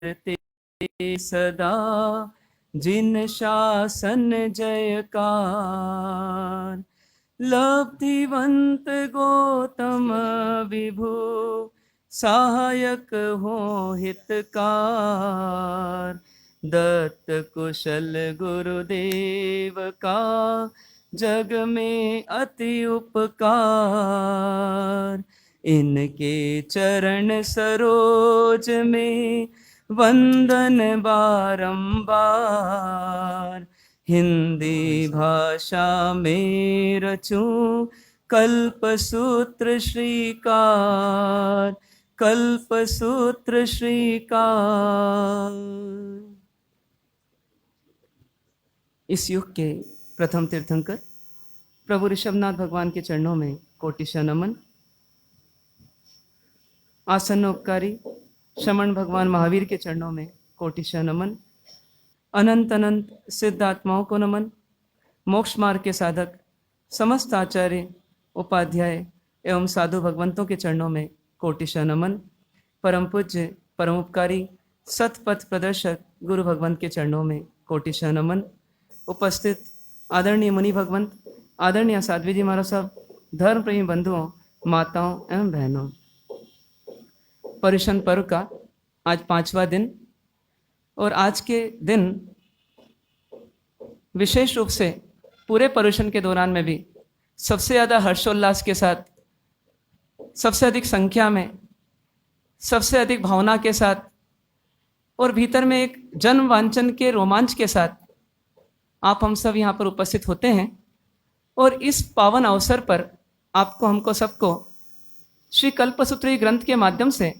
करते सदा जिन शासन जयकार। लब्धिवंत गौतम विभु सहायक हो हितकार। दत्त कुशल गुरुदेव का जग में अति उपकार। इनके चरण सरोज में वंदन बारंबार। हिंदी भाषा में रचूं कल्प सूत्र श्रीकार। कल्प सूत्र श्रीकार। इस युग के प्रथम तीर्थंकर प्रभु ऋषभनाथ भगवान के चरणों में कोटिशा नमन। आसन्न उपकारी श्रमण भगवान महावीर के चरणों में कोटिशा नमन। अनंत अनंत सिद्ध आत्माओं को नमन। मोक्ष मार्ग के साधक समस्त आचार्य उपाध्याय एवं साधु भगवंतों के चरणों में कोटिशा नमन। परम पूज्य परम उपकारी सतपथ प्रदर्शक गुरु भगवंत के चरणों में कोटिशा नमन। उपस्थित आदरणीय मुनि भगवंत, आदरणीय साध्वी जी महाराज साहब, धर्म प्रेमी बंधुओं, माताओं एवं बहनों, पर्युषण पर्व का आज 5वां दिन और आज के दिन विशेष रूप से पूरे पर्युषण के दौरान में भी सबसे ज़्यादा हर्षोल्लास के साथ, सबसे अधिक संख्या में, सबसे अधिक भावना के साथ और भीतर में एक जन्म वांछन के रोमांच के साथ आप हम सब यहाँ पर उपस्थित होते हैं। और इस पावन अवसर पर आपको, हमको सबको श्री कल्पसूत्री ग्रंथ के माध्यम से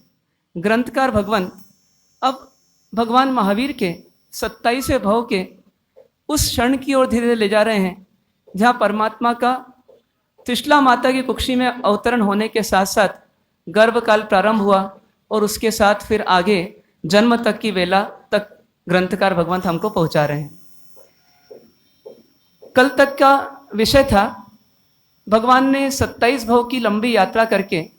ग्रंथकार भगवंत अब भगवान महावीर के 27वें भव के उस क्षण की ओर धीरे धीरे ले जा रहे हैं जहाँ परमात्मा का त्रिशला माता की कुक्षी में अवतरण होने के साथ साथ गर्भकाल प्रारंभ हुआ और उसके साथ फिर आगे जन्म तक की वेला तक ग्रंथकार भगवंत हमको पहुँचा रहे हैं। कल तक का विषय था भगवान ने 27 भव की लंबी यात्रा करके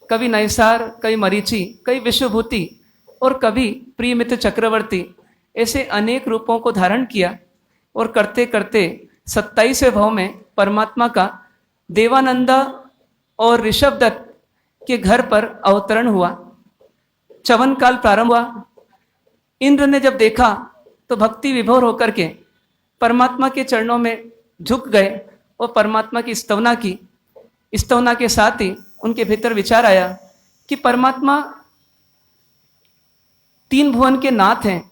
कभी नैसार, कभी मरीचि, कभी विश्वभूति और कभी प्रियमित्र चक्रवर्ती ऐसे अनेक रूपों को धारण किया और करते करते 27वें भव में परमात्मा का देवानंदा और ऋषभदत्त के घर पर अवतरण हुआ। चवन काल प्रारंभ हुआ। इंद्र ने जब देखा तो भक्ति विभोर होकर के परमात्मा के चरणों में झुक गए और परमात्मा की स्तवना की। स्तवना के साथ ही उनके भीतर विचार आया कि परमात्मा 3 भुवन के नाथ हैं।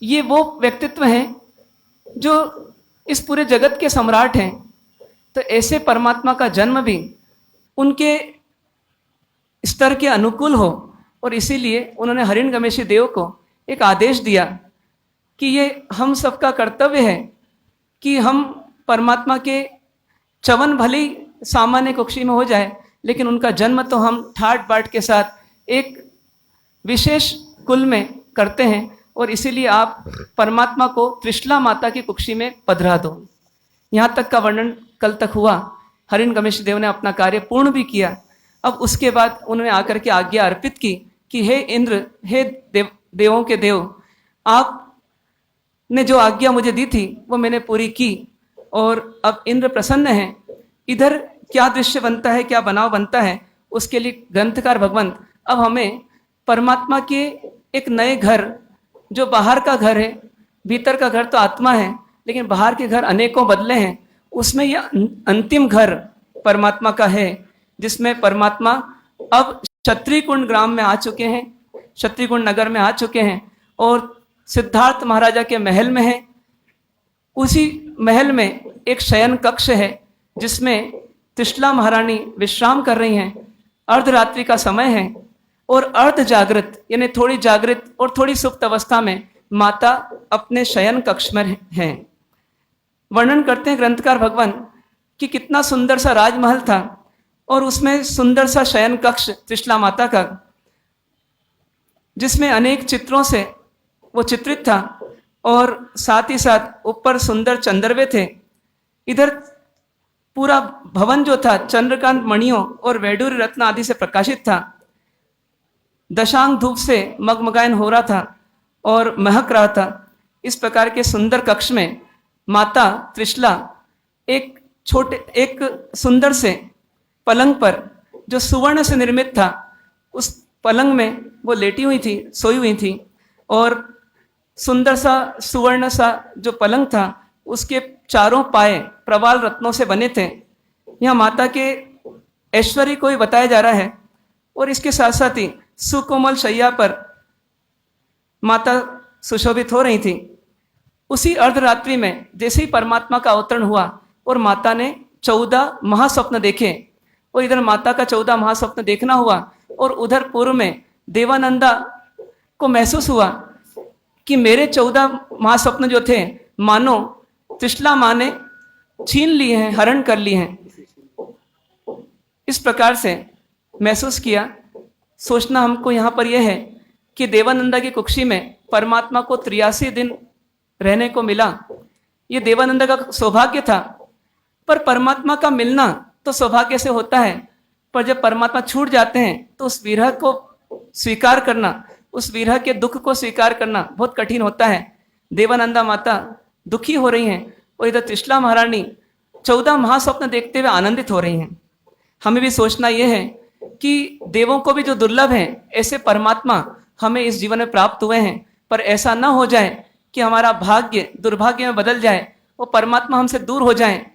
ये वो व्यक्तित्व हैं जो इस पूरे जगत के सम्राट हैं। तो ऐसे परमात्मा का जन्म भी उनके स्तर के अनुकूल हो और इसीलिए उन्होंने हिरण्यगमेशी देव को एक आदेश दिया कि ये हम सबका कर्तव्य है कि हम परमात्मा के चवन भले ही सामान्य कुक्षी में हो जाए लेकिन उनका जन्म तो हम ठाट बाट के साथ एक विशेष कुल में करते हैं और इसीलिए आप परमात्मा को त्रिशला माता की कुक्षी में पधरा दो। यहाँ तक का वर्णन कल तक हुआ। हिरण्यगमेशी देव ने अपना कार्य पूर्ण भी किया। अब उसके बाद उन्होंने आकर के आज्ञा अर्पित की कि हे इंद्र, हे देवों के देव, आपने जो आज्ञा मुझे दी थी वो मैंने पूरी की और अब इंद्र प्रसन्न हैं। इधर क्या दृश्य बनता है, क्या बनाव बनता है, उसके लिए ग्रंथकार भगवंत अब हमें परमात्मा के एक नए घर, जो बाहर का घर है, भीतर का घर तो आत्मा है लेकिन बाहर के घर अनेकों बदले हैं, उसमें यह अंतिम घर परमात्मा का है जिसमें परमात्मा अब क्षत्रिकुंड ग्राम में आ चुके हैं, क्षत्रिकुंड नगर में आ चुके हैं और सिद्धार्थ महाराजा के महल में है। उसी महल में एक शयन कक्ष है जिसमें त्रिशला महारानी विश्राम कर रही हैं। अर्धरात्रि का समय है और अर्ध जागृत यानी थोड़ी जागृत और थोड़ी सुप्त अवस्था में माता अपने शयन कक्ष में हैं। वर्णन करते हैं ग्रंथकार भगवान कि कितना सुंदर सा राजमहल था और उसमें सुंदर सा शयन कक्ष त्रिशला माता का, जिसमें अनेक चित्रों से वो चित्रित था और साथ ही साथ ऊपर सुंदर चंद्रवे थे। इधर पूरा भवन जो था चंद्रकांत मणियों और वैडूर्य रत्न आदि से प्रकाशित था। दशांग धूप से मगमगायन हो रहा था और महक रहा था। इस प्रकार के सुंदर कक्ष में माता त्रिशला एक सुंदर से पलंग पर, जो सुवर्ण से निर्मित था, उस पलंग में वो लेटी हुई थी, सोई हुई थी। और सुंदर सा सुवर्ण सा जो पलंग था, उसके चारों पाए प्रवाल रत्नों से बने थे। यहाँ माता के ऐश्वर्य को ही बताया जा रहा है। और इसके साथ साथ ही सुकोमल शैया पर माता सुशोभित हो रही थी। उसी अर्धरात्रि में जैसे ही परमात्मा का अवतरण हुआ और माता ने 14 महास्वप्न देखे, और इधर माता का 14 महास्वप्न देखना हुआ, और उधर पूर्व में देवानंदा को महसूस हुआ कि मेरे 14 महास्वप्न जो थे मानो त्रिशला माँ ने छीन लिए हैं, हरण कर लिए हैं। इस प्रकार से महसूस किया। सोचना हमको यहाँ पर यह है कि देवानंदा की कुक्षी में परमात्मा को 83 दिन रहने को मिला। ये देवानंदा का सौभाग्य था। पर परमात्मा का मिलना तो सौभाग्य से होता है, पर जब परमात्मा छूट जाते हैं तो उस विरह को स्वीकार करना, उस विरह के दुख को स्वीकार करना बहुत कठिन होता है। देवानंदा माता दुखी हो रही हैं और इधर त्रिशला महारानी 14 महास्वप्न देखते हुए आनंदित हो रही हैं। हमें भी सोचना यह है कि देवों को भी जो दुर्लभ है, ऐसे परमात्मा हमें इस जीवन में प्राप्त हुए हैं। पर ऐसा ना हो जाए कि हमारा भाग्य दुर्भाग्य में बदल जाए, वो परमात्मा हमसे दूर हो जाए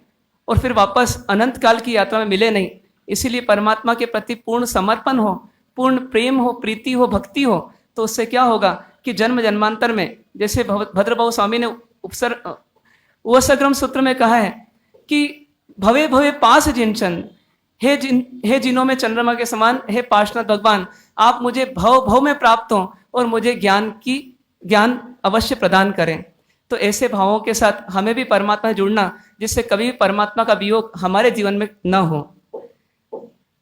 और फिर वापस अनंत काल की यात्रा में मिले नहीं। इसीलिए परमात्मा के प्रति पूर्ण समर्पण हो, पूर्ण प्रेम हो, प्रीति हो, भक्ति हो, तो उससे क्या होगा कि जन्म जन्मांतर में, जैसे भद्रबाहु स्वामी ने उपसग्रम सूत्र में कहा है कि भवे भवे पास जिनचन, हे जिनों में चंद्रमा के समान, हे पार्षनाथ भगवान, आप मुझे भव भव में प्राप्त हो और मुझे ज्ञान अवश्य प्रदान करें। तो ऐसे भावों के साथ हमें भी परमात्मा से जुड़ना, जिससे कभी भी परमात्मा का वियोग हमारे जीवन में न हो।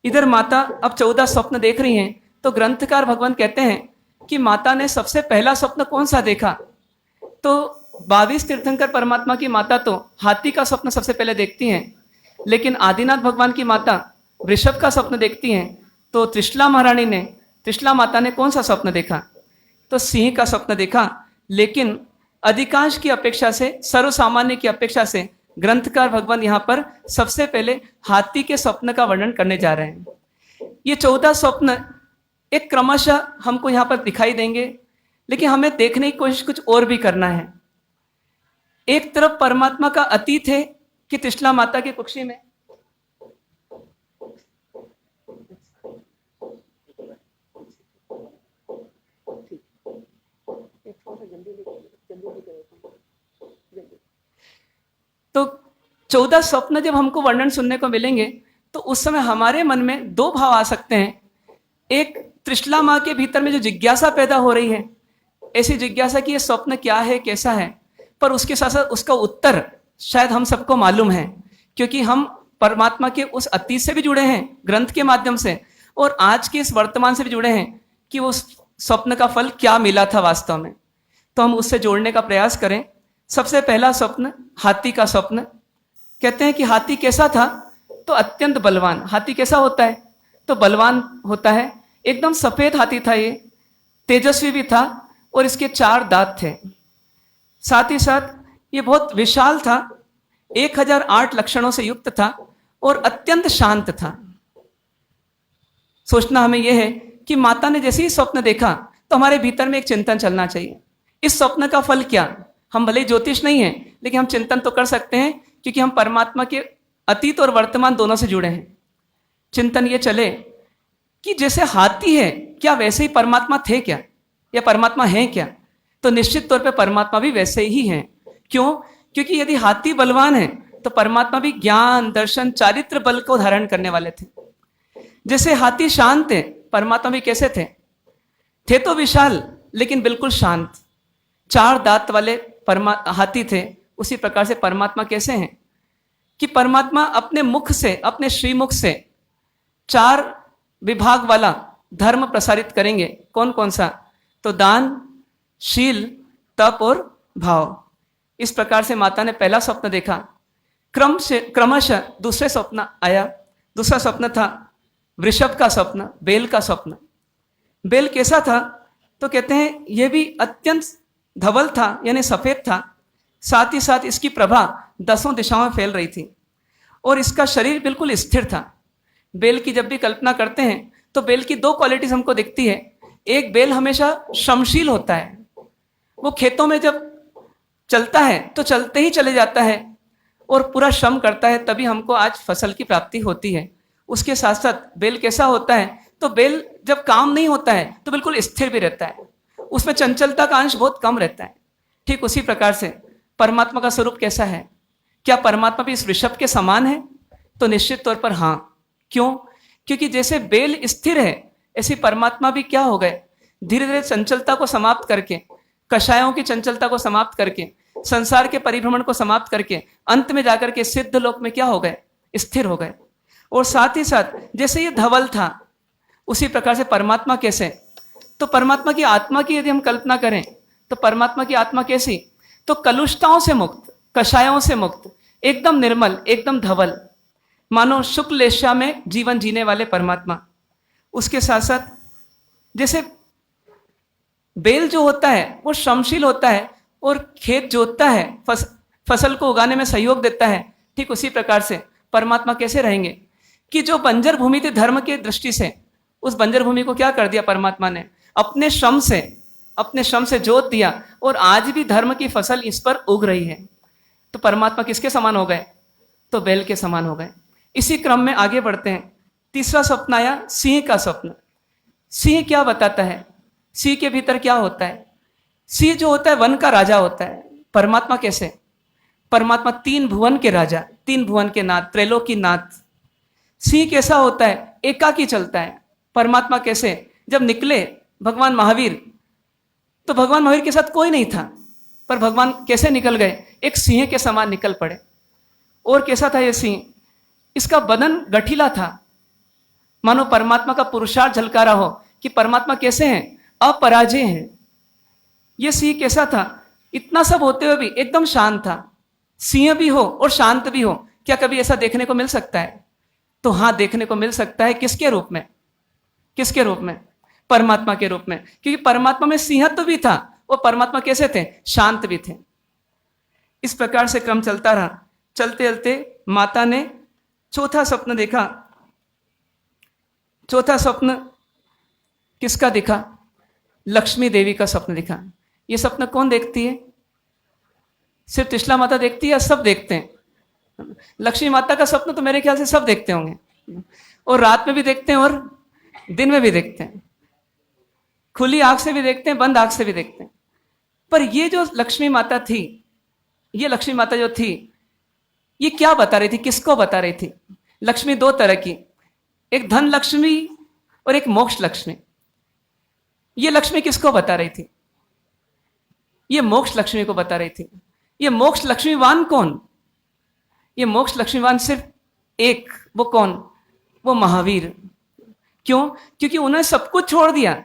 इधर माता अब 14 स्वप्न देख रही हैं, तो ग्रंथकार भगवान कहते हैं कि माता ने सबसे पहला स्वप्न कौन सा देखा। तो 22 तीर्थंकर परमात्मा की माता तो हाथी का स्वप्न सबसे पहले देखती हैं, लेकिन आदिनाथ भगवान की माता वृषभ का स्वप्न देखती हैं। तो त्रिशला माता ने कौन सा स्वप्न देखा, तो सिंह का स्वप्न देखा। लेकिन अधिकांश की अपेक्षा से, सर्वसामान्य की अपेक्षा से ग्रंथकार भगवान यहाँ पर सबसे पहले हाथी के स्वप्न का वर्णन करने जा रहे हैं। ये 14 स्वप्न एक क्रमशः हमको यहाँ पर दिखाई देंगे, लेकिन हमें देखने की कोशिश कुछ और भी करना है। एक तरफ परमात्मा का अतीत है कि त्रिशला माता की कुक्षी में तो 14 स्वप्न जब हमको वर्णन सुनने को मिलेंगे, तो उस समय हमारे मन में 2 भाव आ सकते हैं। एक, त्रिशला माँ के भीतर में जो जिज्ञासा पैदा हो रही है, ऐसी जिज्ञासा कि ये स्वप्न क्या है, कैसा है, पर उसके साथ साथ उसका उत्तर शायद हम सबको मालूम है, क्योंकि हम परमात्मा के उस अतीत से भी जुड़े हैं ग्रंथ के माध्यम से, और आज के इस वर्तमान से भी जुड़े हैं कि वो स्वप्न का फल क्या मिला था वास्तव में। तो हम उससे जोड़ने का प्रयास करें। सबसे पहला स्वप्न हाथी का स्वप्न। कहते हैं कि हाथी कैसा था, तो अत्यंत बलवान। हाथी कैसा होता है, तो बलवान होता है। एकदम सफेद हाथी था, ये तेजस्वी भी था और इसके 4 दांत थे। साथ ही साथ ये बहुत विशाल था, 1008 लक्षणों से युक्त था और अत्यंत शांत था। सोचना हमें यह है कि माता ने जैसे ही स्वप्न देखा, तो हमारे भीतर में एक चिंतन चलना चाहिए। इस स्वप्न का फल क्या। हम भले ज्योतिष नहीं हैं, लेकिन हम चिंतन तो कर सकते हैं, क्योंकि हम परमात्मा के अतीत और वर्तमान दोनों से जुड़े हैं। चिंतन ये चले कि जैसे हाथी है, क्या वैसे ही परमात्मा थे क्या, या परमात्मा है क्या। तो निश्चित तौर पे परमात्मा भी वैसे ही हैं। क्यों, क्योंकि यदि हाथी बलवान है, तो परमात्मा भी ज्ञान, दर्शन, चारित्र बल को धारण करने वाले थे। जैसे हाथी शांत है, परमात्मा भी कैसे थे तो विशाल, लेकिन बिल्कुल शांत। 4 दांत वाले हाथी थे। उसी प्रकार से परमात्मा कैसे हैं कि परमात्मा अपने मुख से, अपने श्रीमुख से 4 विभाग वाला धर्म प्रसारित करेंगे। कौन कौन सा, तो दान, शील, तप और भाव। इस प्रकार से माता ने पहला स्वप्न देखा। क्रमशः दूसरे स्वप्न आया। दूसरा स्वप्न था वृषभ का स्वप्न, बैल का स्वप्न। बेल कैसा था? तो कहते हैं यह भी अत्यंत धवल था, यानी सफेद था। साथ ही साथ इसकी प्रभा 10 दिशाओं में फैल रही थी और इसका शरीर बिल्कुल स्थिर था। बेल की जब भी कल्पना करते हैं तो बेल की 2 क्वालिटीज हमको दिखती है। एक, बेल हमेशा श्रमशील होता है, वो खेतों में जब चलता है तो चलते ही चले जाता है और पूरा श्रम करता है, तभी हमको आज फसल की प्राप्ति होती है। उसके साथ साथ बेल कैसा होता है? तो बेल जब काम नहीं होता है तो बिल्कुल स्थिर भी रहता है, उसमें चंचलता का अंश बहुत कम रहता है। ठीक उसी प्रकार से परमात्मा का स्वरूप कैसा है? क्या परमात्मा भी इस ऋषभ के समान है? तो निश्चित तौर पर हाँ। क्यों? क्योंकि जैसे बेल स्थिर है, ऐसी परमात्मा भी क्या हो गए, धीरे धीरे चंचलता को समाप्त करके, कषायों की चंचलता को समाप्त करके, संसार के परिभ्रमण को समाप्त करके अंत में जाकर के सिद्ध लोक में क्या हो गए, स्थिर हो गए। और साथ ही साथ जैसे ये धवल था, उसी प्रकार से परमात्मा कैसे? तो परमात्मा की आत्मा की यदि हम कल्पना करें तो परमात्मा की आत्मा कैसी? तो कलुषताओं से मुक्त, कषायों से मुक्त, एकदम निर्मल, एकदम धवल, मानो शुक्ल एशिया में जीवन जीने वाले परमात्मा। उसके साथ साथ जैसे बेल जो होता है वो श्रमशील होता है और खेत जोतता है, फसल को उगाने में सहयोग देता है, ठीक उसी प्रकार से परमात्मा कैसे रहेंगे कि जो बंजर भूमि थी धर्म के दृष्टि से, उस बंजर भूमि को क्या कर दिया परमात्मा ने? अपने श्रम से जोत दिया और आज भी धर्म की फसल इस पर उग रही है। तो परमात्मा किसके समान हो गए? तो बेल के समान हो गए। इसी क्रम में आगे बढ़ते हैं। तीसरा स्वप्न आया, सिंह का स्वप्न। सिंह क्या बताता है? सिंह के भीतर क्या होता है? सिंह जो होता है वन का राजा होता है। परमात्मा कैसे? परमात्मा 3 भुवन के राजा, 3 भुवन के नाथ, त्रैलोकी नाथ। सिंह कैसा होता है? एकाकी चलता है। परमात्मा कैसे? जब निकले भगवान महावीर, तो भगवान महावीर के साथ कोई नहीं था, पर भगवान कैसे निकल गए? एक सिंह के समान निकल पड़े। और कैसा था ये सिंह? इसका बदन गठीला था, मानो परमात्मा का पुरुषार्थ झलका रहा हो कि परमात्मा कैसे हैं? अपराजय हैं। ये सिंह कैसा था? इतना सब होते हुए भी एकदम शांत था। सिंह भी हो और शांत भी हो, क्या कभी ऐसा देखने को मिल सकता है? तो हाँ, देखने को मिल सकता है। किसके रूप में? किसके रूप में? परमात्मा के रूप में। क्योंकि परमात्मा में सिंहत्व भी था और परमात्मा कैसे थे? शांत भी थे। इस प्रकार से क्रम चलता रहा। चलते चलते माता ने चौथा स्वप्न देखा। चौथा स्वप्न किसका दिखा? लक्ष्मी देवी का स्वप्न दिखा। ये स्वप्न कौन देखती है? सिर्फ त्रिशला माता देखती है या सब देखते हैं? लक्ष्मी माता का स्वप्न तो मेरे ख्याल से सब देखते होंगे, और रात में भी देखते हैं और दिन में भी देखते हैं, खुली आंख से भी देखते हैं, बंद आंख से भी देखते हैं। पर ये जो लक्ष्मी माता थी, ये लक्ष्मी माता जो थी, ये क्या बता रही थी? किसको बता रही थी? लक्ष्मी 2 तरह की, एक धन लक्ष्मी और एक मोक्ष लक्ष्मी। ये लक्ष्मी किसको बता रही थी? ये मोक्ष लक्ष्मी को बता रही थी। ये मोक्ष लक्ष्मीवान कौन? ये मोक्ष लक्ष्मीवान सिर्फ एक, वो कौन? वो महावीर। क्यों? क्योंकि उन्होंने सब कुछ छोड़ दिया।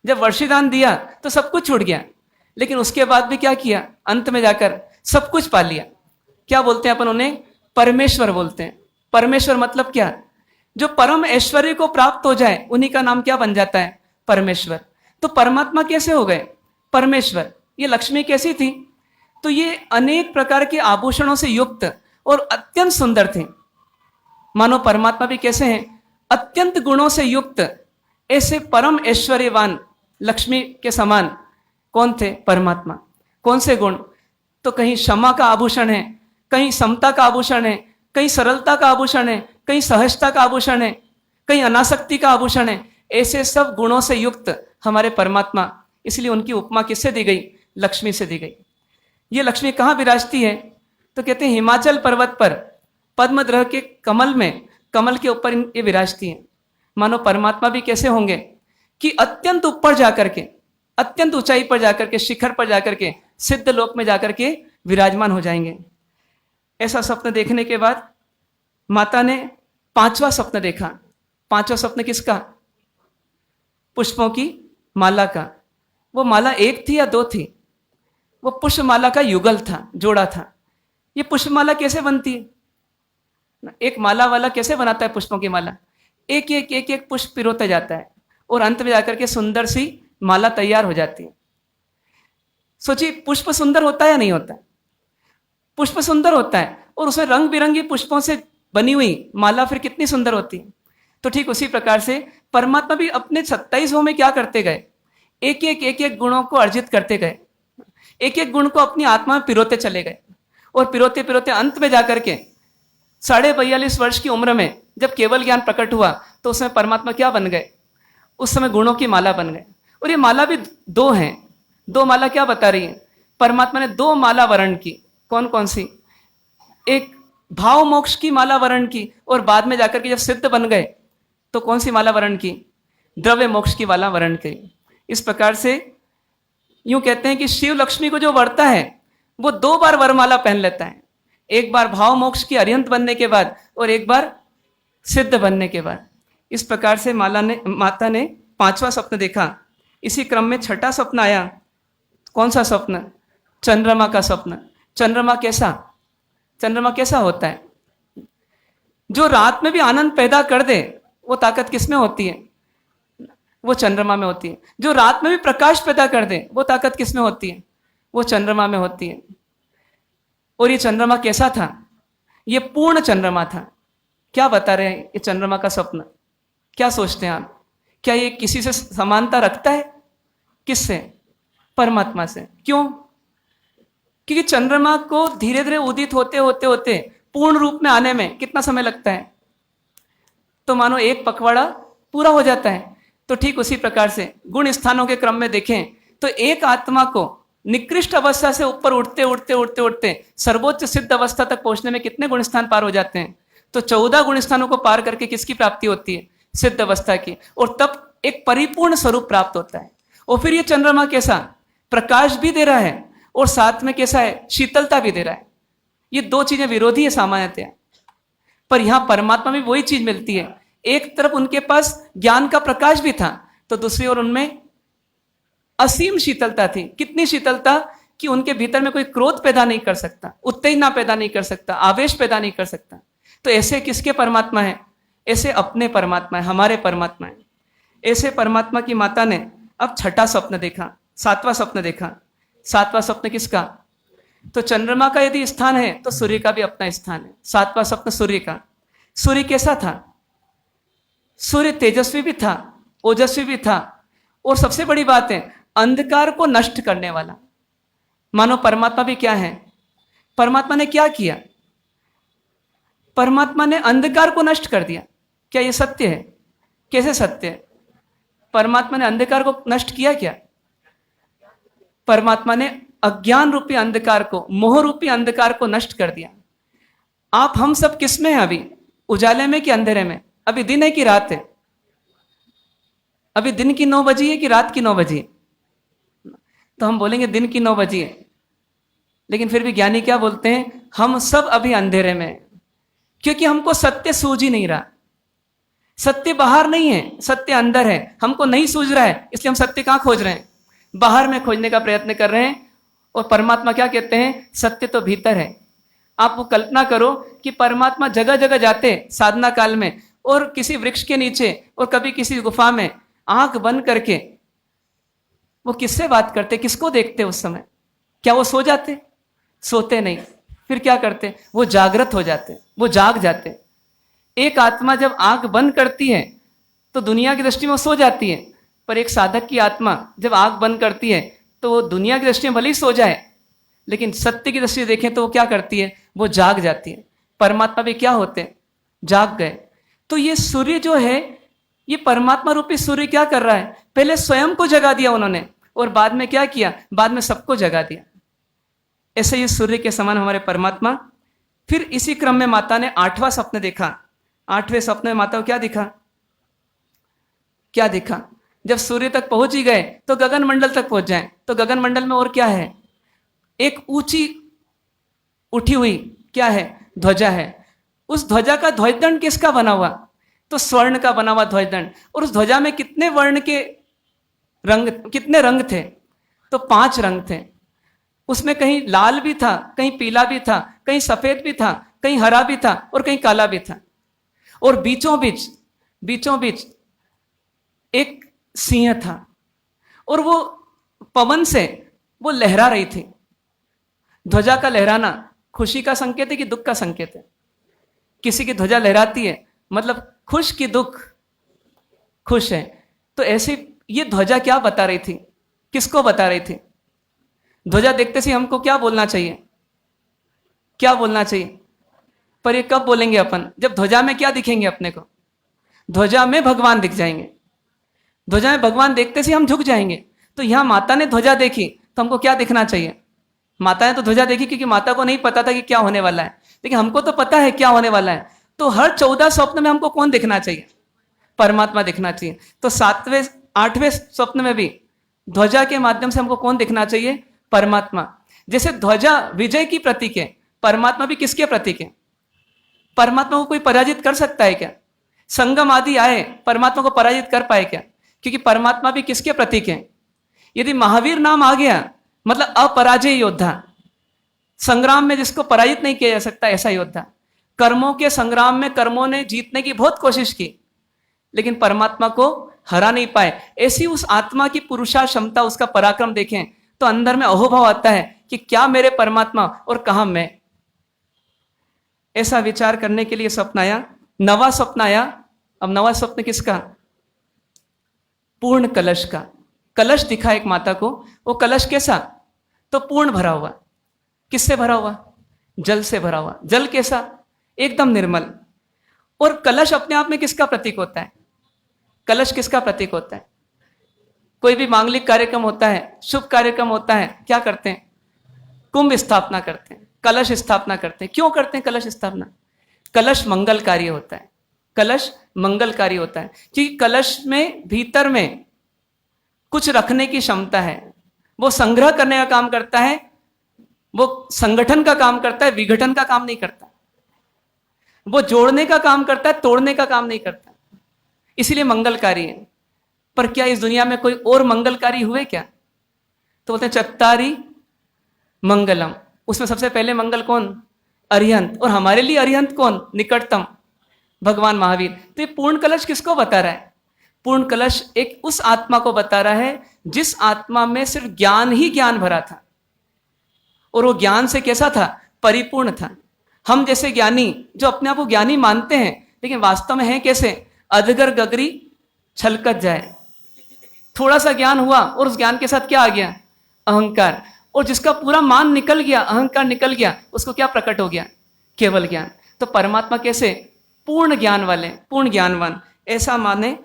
जब वर्षिदान दिया तो सब कुछ छूट गया, लेकिन उसके बाद भी क्या किया? अंत में जाकर सब कुछ पा लिया। क्या बोलते हैं अपन उन्हें? परमेश्वर बोलते हैं। परमेश्वर मतलब क्या? जो परम ऐश्वर्य को प्राप्त हो जाए उन्हीं का नाम क्या बन जाता है? परमेश्वर। तो परमात्मा कैसे हो गए? परमेश्वर। ये लक्ष्मी कैसी थी? तो ये अनेक प्रकार के आभूषणों से युक्त और अत्यंत सुंदर थे। मानो परमात्मा भी कैसे हैं? अत्यंत गुणों से युक्त, ऐसे परम ऐश्वर्यवान लक्ष्मी के समान कौन थे? परमात्मा। कौन से गुण? तो कहीं क्षमा का आभूषण है, कहीं समता का आभूषण है, कहीं सरलता का आभूषण है, कहीं सहजता का आभूषण है, कहीं अनासक्ति का आभूषण है। ऐसे सब गुणों से युक्त हमारे परमात्मा, इसलिए उनकी उपमा किससे दी गई? लक्ष्मी से दी गई। ये लक्ष्मी कहाँ विराजती है? तो कहते हैं हिमाचल पर्वत पर पद्मद्रह के कमल में, कमल के ऊपर ये विराजती है। मानो परमात्मा भी कैसे होंगे कि अत्यंत ऊपर जाकर के, अत्यंत ऊंचाई पर जाकर के, शिखर पर जाकर के, सिद्ध लोक में जाकर के विराजमान हो जाएंगे। ऐसा स्वप्न देखने के बाद माता ने 5वां स्वप्न देखा। 5वां स्वप्न किसका? पुष्पों की माला का। वो माला 1 थी या 2 थी? वो पुष्पमाला का युगल था, जोड़ा था। ये पुष्पमाला कैसे बनती है? एक माला वाला कैसे बनाता है पुष्पों की माला? एक एक पुष्प पिरोता जाता है और अंत में जाकर के सुंदर सी माला तैयार हो जाती है। सोचिए, पुष्प सुंदर होता है या नहीं होता है? पुष्प सुंदर होता है, और उसमें रंग बिरंगी पुष्पों से बनी हुई माला फिर कितनी सुंदर होती है। तो ठीक उसी प्रकार से परमात्मा भी अपने 27 में क्या करते गए, एक एक गुणों को अर्जित करते गए, एक एक गुण को अपनी आत्मा में पिरोते चले गए, और पिरोते पिरोते अंत में जाकर के 42.5 वर्ष की उम्र में जब केवल ज्ञान प्रकट हुआ तो उसमें परमात्मा क्या बन गए, उस समय गुणों की माला बन गए। और ये माला भी दो हैं। दो माला क्या बता रही है? परमात्मा ने दो माला वर्ण की। कौन कौन सी? एक भाव मोक्ष की माला वर्ण की, और बाद में जाकर के जब सिद्ध बन गए तो कौन सी माला वर्ण की? द्रव्य मोक्ष की माला वर्ण की। इस प्रकार से यूं कहते हैं कि शिव लक्ष्मी को जो वरता है वो 2 बार वरमाला पहन लेता है, एक बार भाव मोक्ष की अरिहंत बनने के बाद और एक बार सिद्ध बनने के बाद। इस प्रकार से माता ने 5वां स्वप्न देखा। इसी क्रम में 6ठा स्वप्न आया। कौन सा स्वप्न? चंद्रमा का स्वप्न। चंद्रमा कैसा होता है? जो रात में भी आनंद पैदा कर दे वो ताकत किसमें होती है? वो चंद्रमा में होती है। जो रात में भी प्रकाश पैदा कर दे वो ताकत किसमें होती है? वो चंद्रमा में होती है। और ये चंद्रमा कैसा था? ये पूर्ण चंद्रमा था। क्या बता रहे हैं ये चंद्रमा का स्वप्न? क्या सोचते हैं आप? क्या ये किसी से समानता रखता है? किससे? परमात्मा से। क्यों? क्योंकि चंद्रमा को धीरे धीरे उदित होते होते होते पूर्ण रूप में आने में कितना समय लगता है? तो मानो एक पखवाड़ा पूरा हो जाता है। तो ठीक उसी प्रकार से गुण स्थानों के क्रम में देखें तो एक आत्मा को निकृष्ट अवस्था से ऊपर उठते उठते उठते उठते सर्वोच्च सिद्ध अवस्था तक पहुंचने में कितने गुण स्थान पार हो जाते हैं? तो 14 गुण स्थानों को पार करके किसकी प्राप्ति होती है? सिद्ध अवस्था की। और तब एक परिपूर्ण स्वरूप प्राप्त होता है। और फिर ये चंद्रमा कैसा? प्रकाश भी दे रहा है और साथ में कैसा है? शीतलता भी दे रहा है। ये दो चीजें विरोधी है सामान्यतया, पर यहां परमात्मा में वही चीज मिलती है। एक तरफ उनके पास ज्ञान का प्रकाश भी था, तो दूसरी ओर उनमें असीम शीतलता थी। कितनी शीतलता कि उनके भीतर में कोई क्रोध पैदा नहीं कर सकता, उत्तेजना पैदा नहीं कर सकता, आवेश पैदा नहीं कर सकता। तो ऐसे किसके परमात्मा है? ऐसे अपने परमात्मा है, हमारे परमात्मा है। ऐसे परमात्मा की माता ने अब 6ठा स्वप्न देखा, 7वां स्वप्न देखा। 7वां स्वप्न किसका? तो चंद्रमा का यदि स्थान है तो सूर्य का भी अपना स्थान है। 7वां स्वप्न सूर्य का। सूर्य कैसा था? सूर्य तेजस्वी भी था, ओजस्वी भी था, और सबसे बड़ी बात है अंधकार को नष्ट करने वाला। मानो परमात्मा भी क्या है? परमात्मा ने क्या किया? परमात्मा ने अंधकार को नष्ट कर दिया। क्या यह सत्य है? कैसे सत्य है? परमात्मा ने अंधकार को नष्ट किया क्या? परमात्मा ने अज्ञान रूपी अंधकार को, मोह रूपी अंधकार को नष्ट कर दिया। आप हम सब किस में हैं अभी? उजाले में कि अंधेरे में? अभी दिन है कि रात है? अभी दिन की 9 बजी है कि रात की 9 बजी है? तो हम बोलेंगे दिन की 9 बजी है, लेकिन फिर भी ज्ञानी क्या बोलते हैं? हम सब अभी अंधेरे में हैं, क्योंकि हमको सत्य सूझ ही नहीं रहा। सत्य बाहर नहीं है, सत्य अंदर है। हमको नहीं सूझ रहा है, इसलिए हम सत्य कहां खोज रहे हैं? बाहर में खोजने का प्रयत्न कर रहे हैं। और परमात्मा क्या कहते हैं? सत्य तो भीतर है। आप वो कल्पना करो कि परमात्मा जगह जगह जाते साधना काल में, और किसी वृक्ष के नीचे और कभी किसी गुफा में आंख बंद करके वो किससे बात करते, किसको देखते? उस समय क्या वो सो जाते? सोते नहीं। फिर क्या करते? वो जागृत हो जाते, वो जाग जाते। एक आत्मा जब आंख बंद करती है तो दुनिया की दृष्टि में वो सो जाती है, पर एक साधक की आत्मा जब आंख बंद करती है तो वो दुनिया की दृष्टि में भले ही सो जाए, लेकिन सत्य की दृष्टि से देखें तो वो क्या करती है? वो जाग जाती है। परमात्मा भी क्या होते? जाग गए। तो ये सूर्य जो है, ये परमात्मा रूपी सूर्य क्या कर रहा है? पहले स्वयं को जगा दिया उन्होंने, और बाद में क्या किया? बाद में सबको जगा दिया। ऐसे ही सूर्य के समान हमारे परमात्मा। फिर इसी क्रम में माता ने 8वां स्वप्न देखा। 8वें स्वप्न में माता को क्या दिखा? क्या दिखा? जब सूर्य तक पहुंच ही गए तो गगन मंडल तक पहुंच जाए। तो गगन मंडल में और क्या है? एक ऊंची उठी हुई क्या है? ध्वजा है। उस ध्वजा का ध्वजदंड किसका बना हुआ? तो स्वर्ण का बना हुआ ध्वजदंड। और उस ध्वजा में कितने वर्ण के रंग, कितने रंग थे? तो 5 रंग थे। उसमें कहीं लाल भी था, कहीं पीला भी था, कहीं सफेद भी था, कहीं हरा भी था, और कहीं काला भी था। और बीचों बीच एक सिंह था और वो पवन से वो लहरा रही थी। ध्वजा का लहराना खुशी का संकेत है कि दुख का संकेत है? किसी की ध्वजा लहराती है मतलब खुश कि दुख? खुश है। तो ऐसी ये ध्वजा क्या बता रही थी, किसको बता रही थी? ध्वजा देखते से हमको क्या बोलना चाहिए, क्या बोलना चाहिए? पर ये कब बोलेंगे अपन? जब ध्वजा में क्या दिखेंगे अपने को? ध्वजा में भगवान दिख जाएंगे। ध्वजा में भगवान देखते से हम झुक जाएंगे। तो यहां माता ने ध्वजा देखी तो हमको क्या दिखना चाहिए? माता ने तो ध्वजा देखी क्योंकि माता को नहीं पता था कि क्या होने वाला है, लेकिन हमको तो पता है क्या होने वाला है। तो हर 14 स्वप्न में हमको कौन दिखना चाहिए? परमात्मा दिखना चाहिए। तो 7वें 8वें स्वप्न में भी ध्वजा के माध्यम से हमको कौन दिखना चाहिए? परमात्मा। जैसे ध्वजा विजय की प्रतीक है, परमात्मा भी किसके प्रतीक है? परमात्मा को कोई पराजित कर सकता है क्या? संगम आदि आए, परमात्मा को पराजित कर पाए क्या? क्योंकि परमात्मा भी किसके प्रतीक है? यदि महावीर नाम आ गया मतलब अपराजय योद्धा, संग्राम में जिसको पराजित नहीं किया जा सकता ऐसा योद्धा। कर्मों के संग्राम में कर्मों ने जीतने की बहुत कोशिश की लेकिन परमात्मा को हरा नहीं पाए। ऐसी उस आत्मा की पुरुषा क्षमता, उसका पराक्रम देखें तो अंदर में अहोभाव आता है कि क्या मेरे परमात्मा और कहां मैं। ऐसा विचार करने के लिए स्वप्न आया, नवा स्वप्न आया। अब नवा स्वप्न किसका? पूर्ण कलश का। कलश दिखा एक माता को। वो कलश कैसा? तो पूर्ण भरा हुआ। किससे भरा हुआ? जल से भरा हुआ। जल कैसा? एकदम निर्मल। और कलश अपने आप में किसका प्रतीक होता है? कलश किसका प्रतीक होता है? कोई भी मांगलिक कार्यक्रम होता है, शुभ कार्यक्रम होता है, क्या करते हैं? कुंभ स्थापना करते हैं, कलश स्थापना करते हैं। क्यों करते हैं कलश स्थापना? कलश मंगलकारी होता है। कलश मंगलकारी होता है क्योंकि कलश में भीतर में कुछ रखने की क्षमता है। वो संग्रह करने का काम करता है, वो संगठन का काम करता है, विघटन का काम नहीं करता। वो जोड़ने का काम करता है, तोड़ने का काम नहीं करता। इसलिए मंगलकारी है। पर क्या इस दुनिया में कोई और मंगलकारी हुए क्या? तो बोलते हैं चत्तारी मंगलम। उसमें सबसे पहले मंगल कौन? अरिहंत। और हमारे लिए अरिहंत कौन? निकटतम भगवान महावीर। तो ये पूर्ण कलश किसको बता रहा है? पूर्ण कलश एक उस आत्मा को बता रहा है जिस आत्मा में सिर्फ ज्ञान ही ज्ञान भरा था। और वो ज्ञान से कैसा था? परिपूर्ण था। हम जैसे ज्ञानी जो अपने आप को ज्ञानी मानते हैं लेकिन वास्तव में है कैसे? अजगर गगरी छलकत जाए। थोड़ा सा ज्ञान हुआ और उस ज्ञान के साथ क्या आ गया? अहंकार। और जिसका पूरा मान निकल गया, अहंकार निकल गया, उसको क्या प्रकट हो गया? केवल ज्ञान। तो परमात्मा कैसे? पूर्ण ज्ञान वाले, पूर्ण ज्ञानवान। ऐसा माने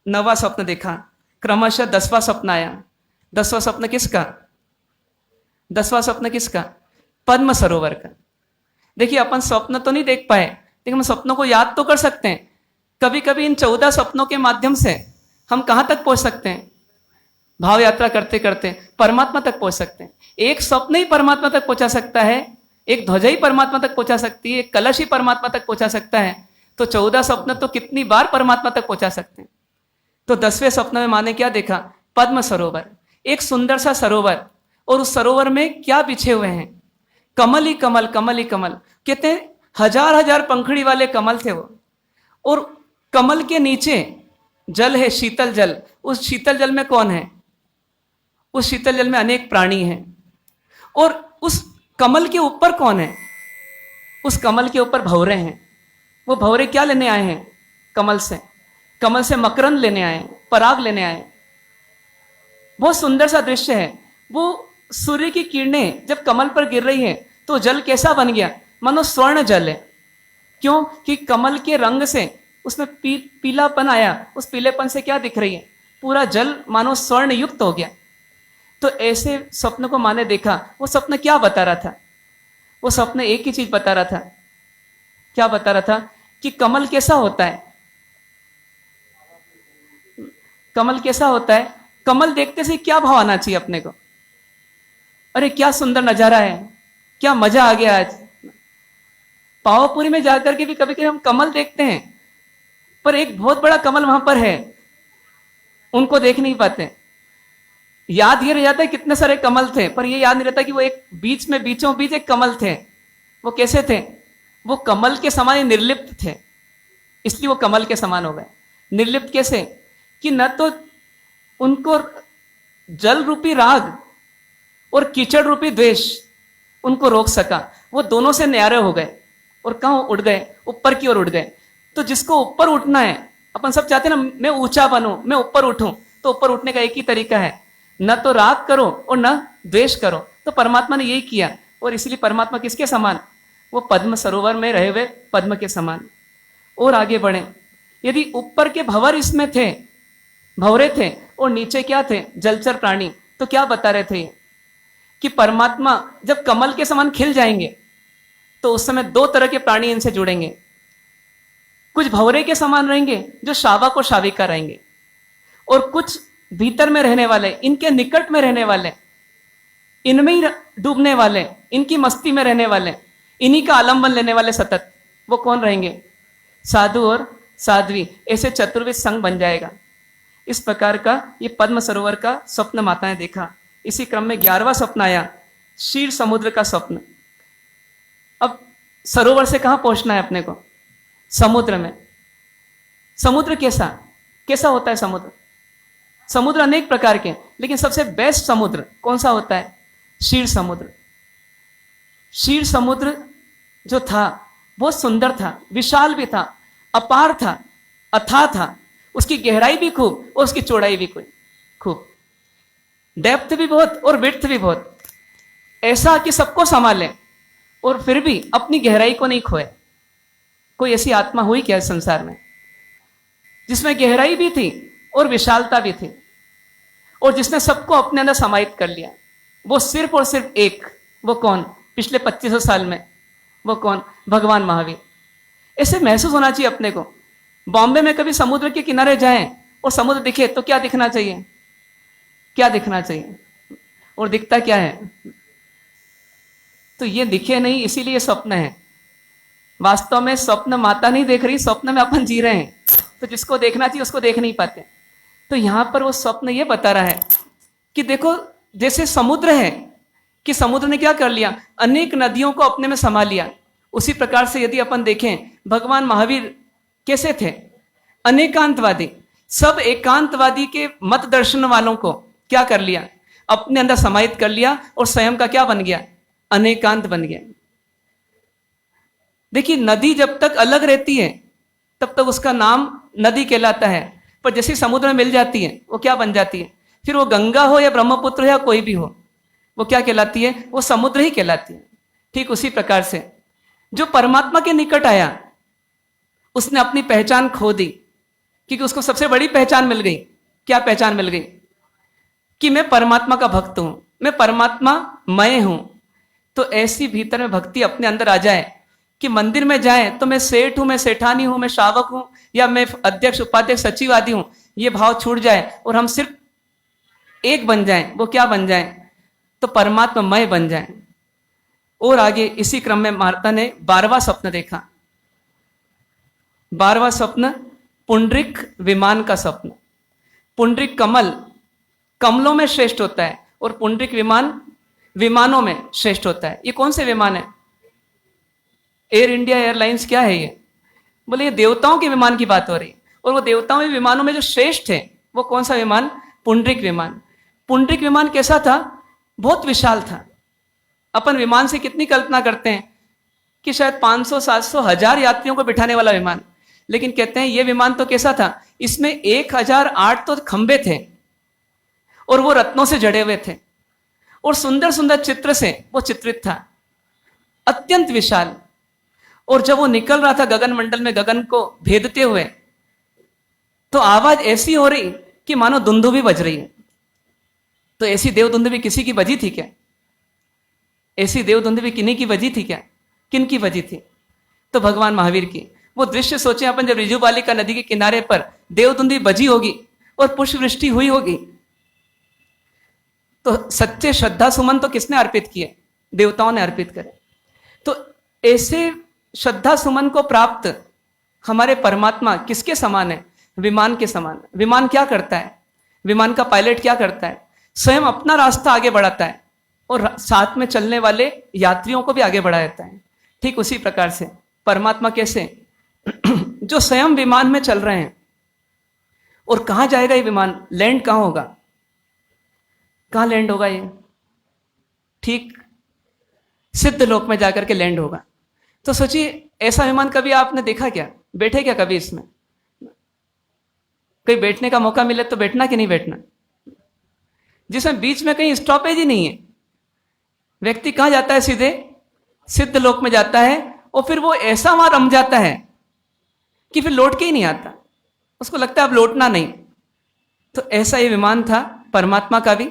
नवा स्वप्न देखा। क्रमशः 10वां स्वप्न आया। 10वां स्वप्न किसका? 10वां स्वप्न किसका? पद्म सरोवर का। देखिए अपन स्वप्न तो नहीं देख पाए लेकिन हम सपनों को याद तो कर सकते हैं। कभी कभी इन 14 सपनों के माध्यम से हम कहां तक पहुंच सकते हैं? भाव यात्रा करते करते परमात्मा तक पहुंच सकते हैं। एक स्वप्न ही परमात्मा तक पहुंचा सकता है, एक ध्वजा ही परमात्मा तक पहुंचा सकती है, एक कलश ही परमात्मा तक पहुंचा सकता है। तो 14 स्वप्न तो कितनी बार परमात्मा तक पहुंचा सकते हैं। तो 10वें स्वप्न में माने क्या देखा? पद्म सरोवर, एक सुंदर सा सरोवर। और उस सरोवर में क्या बिछे हुए हैं? कमल ही कमल, कमल ही कमल। कहते हैं हजार हजार पंखड़ी वाले कमल थे वो। और कमल के नीचे जल है, शीतल जल। उस शीतल जल में कौन है? उस शीतल जल में अनेक प्राणी हैं। और उस कमल के ऊपर कौन है? उस कमल के ऊपर भंवरे हैं। वो भंवरे क्या लेने आए हैं? कमल से। कमल से मकरंद लेने आए, पराग लेने आए। बहुत सुंदर सा दृश्य है। वो सूर्य की किरणें जब कमल पर गिर रही है तो जल कैसा बन गया? मानो स्वर्ण जल है। क्यों? कि कमल के रंग से उसमें पीलापन आया। उस पीलेपन से क्या दिख रही है? पूरा जल मानो स्वर्ण युक्त हो गया। तो ऐसे स्वप्न को माने देखा। वो स्वप्न क्या बता रहा था? वो स्वप्न एक ही चीज बता रहा था। क्या बता रहा था? कि कमल कैसा होता है? कमल कैसा होता है? कमल देखते से क्या भाव आना चाहिए अपने को? अरे क्या सुंदर नजारा है, क्या मजा आ गया आज। पावापुरी में जाकर के भी कभी कभी हम कमल देखते हैं पर एक बहुत बड़ा कमल वहां पर है, उनको देख नहीं पाते। याद ये रह जाता है कितने सारे कमल थे, पर ये याद नहीं रहता कि वो एक बीच में बीचों बीच एक कमल थे। वो कैसे थे? वो कमल के समान निर्लिप्त थे, इसलिए वो कमल के समान हो गए। निर्लिप्त कैसे? कि न तो उनको जल रूपी राग और कीचड़ रूपी द्वेष उनको रोक सका। वो दोनों से न्यारे हो गए और कहाँ उड़ गए, ऊपर की ओर उड़ गए। तो जिसको ऊपर उठना है, अपन सब चाहते हैं ना मैं ऊंचा बनूं, मैं ऊपर उठूं, तो ऊपर उठने का एक ही तरीका है, न तो राग करो और न द्वेष करो। तो परमात्मा ने यही किया, और इसलिए परमात्मा किसके समान? वो पद्म सरोवर में रहे हुए पद्म के समान। और आगे बढ़े, यदि ऊपर के भंवर इसमें थे, भंवरे थे, और नीचे क्या थे? जलचर प्राणी, तो क्या बता रहे थे ये? कि परमात्मा जब कमल के समान खिल जाएंगे तो उस समय दो तरह के प्राणी इनसे जुड़ेंगे। कुछ भंवरे के समान रहेंगे जो शावक और शाविका रहेंगे, और कुछ भीतर में रहने वाले, इनके निकट में रहने वाले, इनमें ही डूबने वाले, इनकी मस्ती में रहने वाले, इन्हीं का आलम्बन लेने वाले सतत, वो कौन रहेंगे? साधु और साध्वी। ऐसे चतुर्विध संघ बन जाएगा। इस प्रकार का ये पद्म सरोवर का स्वप्न माता ने देखा। इसी क्रम में 11वां स्वप्न आया, क्षीर समुद्र का स्वप्न। अब सरोवर से कहां पहुंचना है अपने को? समुद्र में। समुद्र कैसा कैसा होता है? समुद्र अनेक प्रकार के, लेकिन सबसे बेस्ट समुद्र कौन सा होता है? क्षीर समुद्र। क्षीर समुद्र जो था बहुत सुंदर था, विशाल भी था, अपार था, अथाह था। उसकी गहराई भी खूब और उसकी चौड़ाई भी खूब, डेप्थ भी बहुत और विड्थ भी बहुत। ऐसा कि सबको संभाले और फिर भी अपनी गहराई को नहीं खोए। कोई ऐसी आत्मा हुई क्या इस संसार में जिसमें गहराई भी थी और विशालता भी थी, और जिसने सबको अपने अंदर समाहित कर लिया? वो सिर्फ और सिर्फ एक। वो कौन? पिछले 2500 साल में वो कौन? भगवान महावीर। ऐसे महसूस होना चाहिए अपने को। बॉम्बे में कभी समुद्र के किनारे जाएं और समुद्र दिखे तो क्या दिखना चाहिए? क्या दिखना चाहिए? और दिखता क्या है? तो ये दिखे नहीं, इसीलिए स्वप्न है। वास्तव में स्वप्न माता नहीं देख रही, स्वप्न में अपन जी रहे हैं। तो जिसको देखना चाहिए उसको देख नहीं पाते। तो यहां पर वो स्वप्न ये बता रहा है कि देखो, जैसे समुद्र है कि समुद्र ने क्या कर लिया? अनेक नदियों को अपने में समा लिया। उसी प्रकार से यदि अपन देखें, भगवान महावीर कैसे थे? अनेकांतवादी। सब एकांतवादी के मत दर्शन वालों को क्या कर लिया? अपने अंदर समाहित कर लिया, और स्वयं का क्या बन गया? अनेकांत बन गया। देखिए, नदी जब तक अलग रहती है तब तक उसका नाम नदी कहलाता है, पर जैसे समुद्र में मिल जाती है वो क्या बन जाती है? फिर वो गंगा हो या ब्रह्मपुत्र हो या कोई भी हो, वो क्या कहलाती है? वो समुद्र ही कहलाती है। ठीक उसी प्रकार से जो परमात्मा के निकट आया उसने अपनी पहचान खो दी, क्योंकि उसको सबसे बड़ी पहचान मिल गई। क्या पहचान मिल गई? कि मैं परमात्मा का भक्त हूं, मैं परमात्मा मैं हूं। तो ऐसी भीतर में भक्ति अपने अंदर आ जाए कि मंदिर में जाए तो मैं सेठ हूं, मैं सेठानी हूं, मैं शावक हूं, या मैं अध्यक्ष उपाध्यक्ष सचिव आदि हूं, ये भाव छूट जाए और हम सिर्फ एक बन जाएं। वो क्या बन जाएं? तो परमात्मा मय बन जाएं। और आगे इसी क्रम में माता ने 12वां स्वप्न देखा। 12वां स्वप्न पुंडरिक विमान का स्वप्न। पुंडरिक कमल कमलों में श्रेष्ठ होता है, और पुंडरिक विमान विमानों में श्रेष्ठ होता है। ये कौन से विमान है? एयर इंडिया एयरलाइंस क्या है ये? बोले ये देवताओं के विमान की बात हो रही है, और वो देवताओं के विमानों में जो श्रेष्ठ है वो कौन सा विमान? पुंडरिक विमान। पुंडरिक विमान कैसा था? बहुत विशाल था। अपन विमान से कितनी कल्पना करते हैं कि शायद 500, 700, 1000 यात्रियों को बिठाने वाला विमान, लेकिन कहते हैं ये विमान तो कैसा था? इसमें 1008 तो खंबे थे, और वो रत्नों से जड़े हुए थे, और सुंदर सुंदर चित्र से वो चित्रित था, अत्यंत विशाल। और जब वो निकल रहा था गगन मंडल में, गगन को भेदते हुए, तो आवाज ऐसी हो रही कि मानो दुंदुभी बज रही है। तो ऐसी देव दुंदुभी किसी की बजी थी क्या? ऐसी देव दुंदुभी किन्हीं की बजी थी क्या? किन की बजी थी? तो भगवान महावीर की। वो दृश्य सोचे अपन, जब रिजु बालिका नदी के किनारे पर देव दुंदुभी बजी होगी और पुष्प वृष्टि हुई होगी, तो सच्चे श्रद्धा सुमन तो किसने अर्पित किए? देवताओं ने अर्पित करे। तो ऐसे श्रद्धा सुमन को प्राप्त हमारे परमात्मा किसके समान है? विमान के समान। विमान क्या करता है? विमान का पायलट क्या करता है? स्वयं अपना रास्ता आगे बढ़ाता है और साथ में चलने वाले यात्रियों को भी आगे बढ़ा देता है। ठीक उसी प्रकार से परमात्मा कैसे जो स्वयं विमान में चल रहे हैं और कहाँ जाएगा ये विमान, लैंड कहाँ होगा, कहाँ लैंड होगा ये, ठीक सिद्ध लोक में जाकर के लैंड होगा। तो सोचिए ऐसा विमान कभी आपने देखा क्या, बैठे क्या कभी इसमें, कहीं बैठने का मौका मिले तो बैठना कि नहीं बैठना, जिसमें बीच में कहीं स्टॉपेज ही नहीं है। व्यक्ति कहां जाता है, सीधे सिद्ध लोक में जाता है, और फिर वो ऐसा वहां रम जाता है कि फिर लौट के ही नहीं आता, उसको लगता है अब लौटना नहीं। तो ऐसा ये विमान था परमात्मा का भी।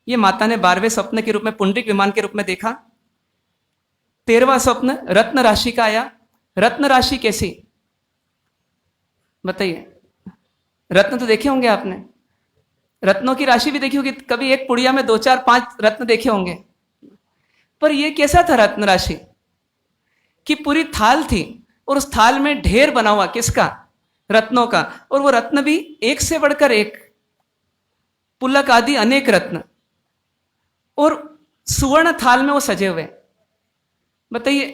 ये माता ने 12वें स्वप्न के रूप में, पुंडरीक विमान के रूप में देखा। 13वां स्वप्न रत्न राशि का आया। रत्न राशि कैसी बताइए, रत्न तो देखे होंगे आपने, रत्नों की राशि भी देखी होगी, कभी एक पुड़िया में 2 4 5 रत्न देखे होंगे। पर यह कैसा था रत्न राशि, कि पूरी थाल थी और उस थाल में ढेर बना हुआ, किसका, रत्नों का, और वो रत्न भी एक से बढ़कर एक, पुलक आदि अनेक रत्न, और सुवर्ण थाल में वो सजे हुए। बताइए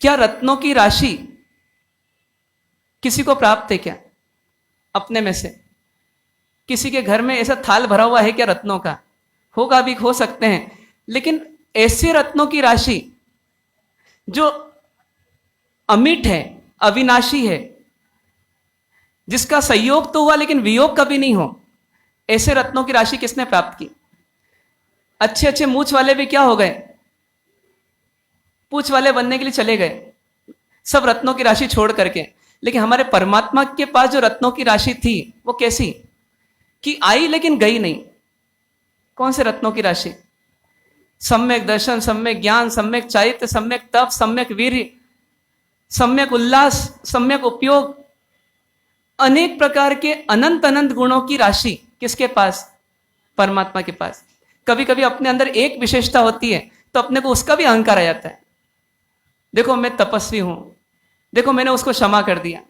क्या रत्नों की राशि किसी को प्राप्त है क्या, अपने में से किसी के घर में ऐसा थाल भरा हुआ है क्या रत्नों का, होगा भी, हो सकते हैं, लेकिन ऐसे रत्नों की राशि जो अमिट है, अविनाशी है, जिसका संयोग तो हुआ लेकिन वियोग कभी नहीं हो, ऐसे रत्नों की राशि किसने प्राप्त की। अच्छे अच्छे मूछ वाले भी क्या हो गए, पूछ वाले बनने के लिए चले गए, सब रत्नों की राशि छोड़ करके। लेकिन हमारे परमात्मा के पास जो रत्नों की राशि थी वो कैसी, कि आई लेकिन गई नहीं। कौन से रत्नों की राशि, सम्यक दर्शन, सम्यक ज्ञान, सम्यक चारित्र, सम्यक तप, सम्यक वीर्य, सम्यक उल्लास, सम्यक उपयोग, अनेक प्रकार के अनंत अनंत गुणों की राशि किसके पास, परमात्मा के पास। कभी कभी अपने अंदर एक विशेषता होती है तो अपने को उसका भी अहंकार आ जाता है, देखो मैं तपस्वी हूं, देखो मैंने उसको क्षमा कर दिया।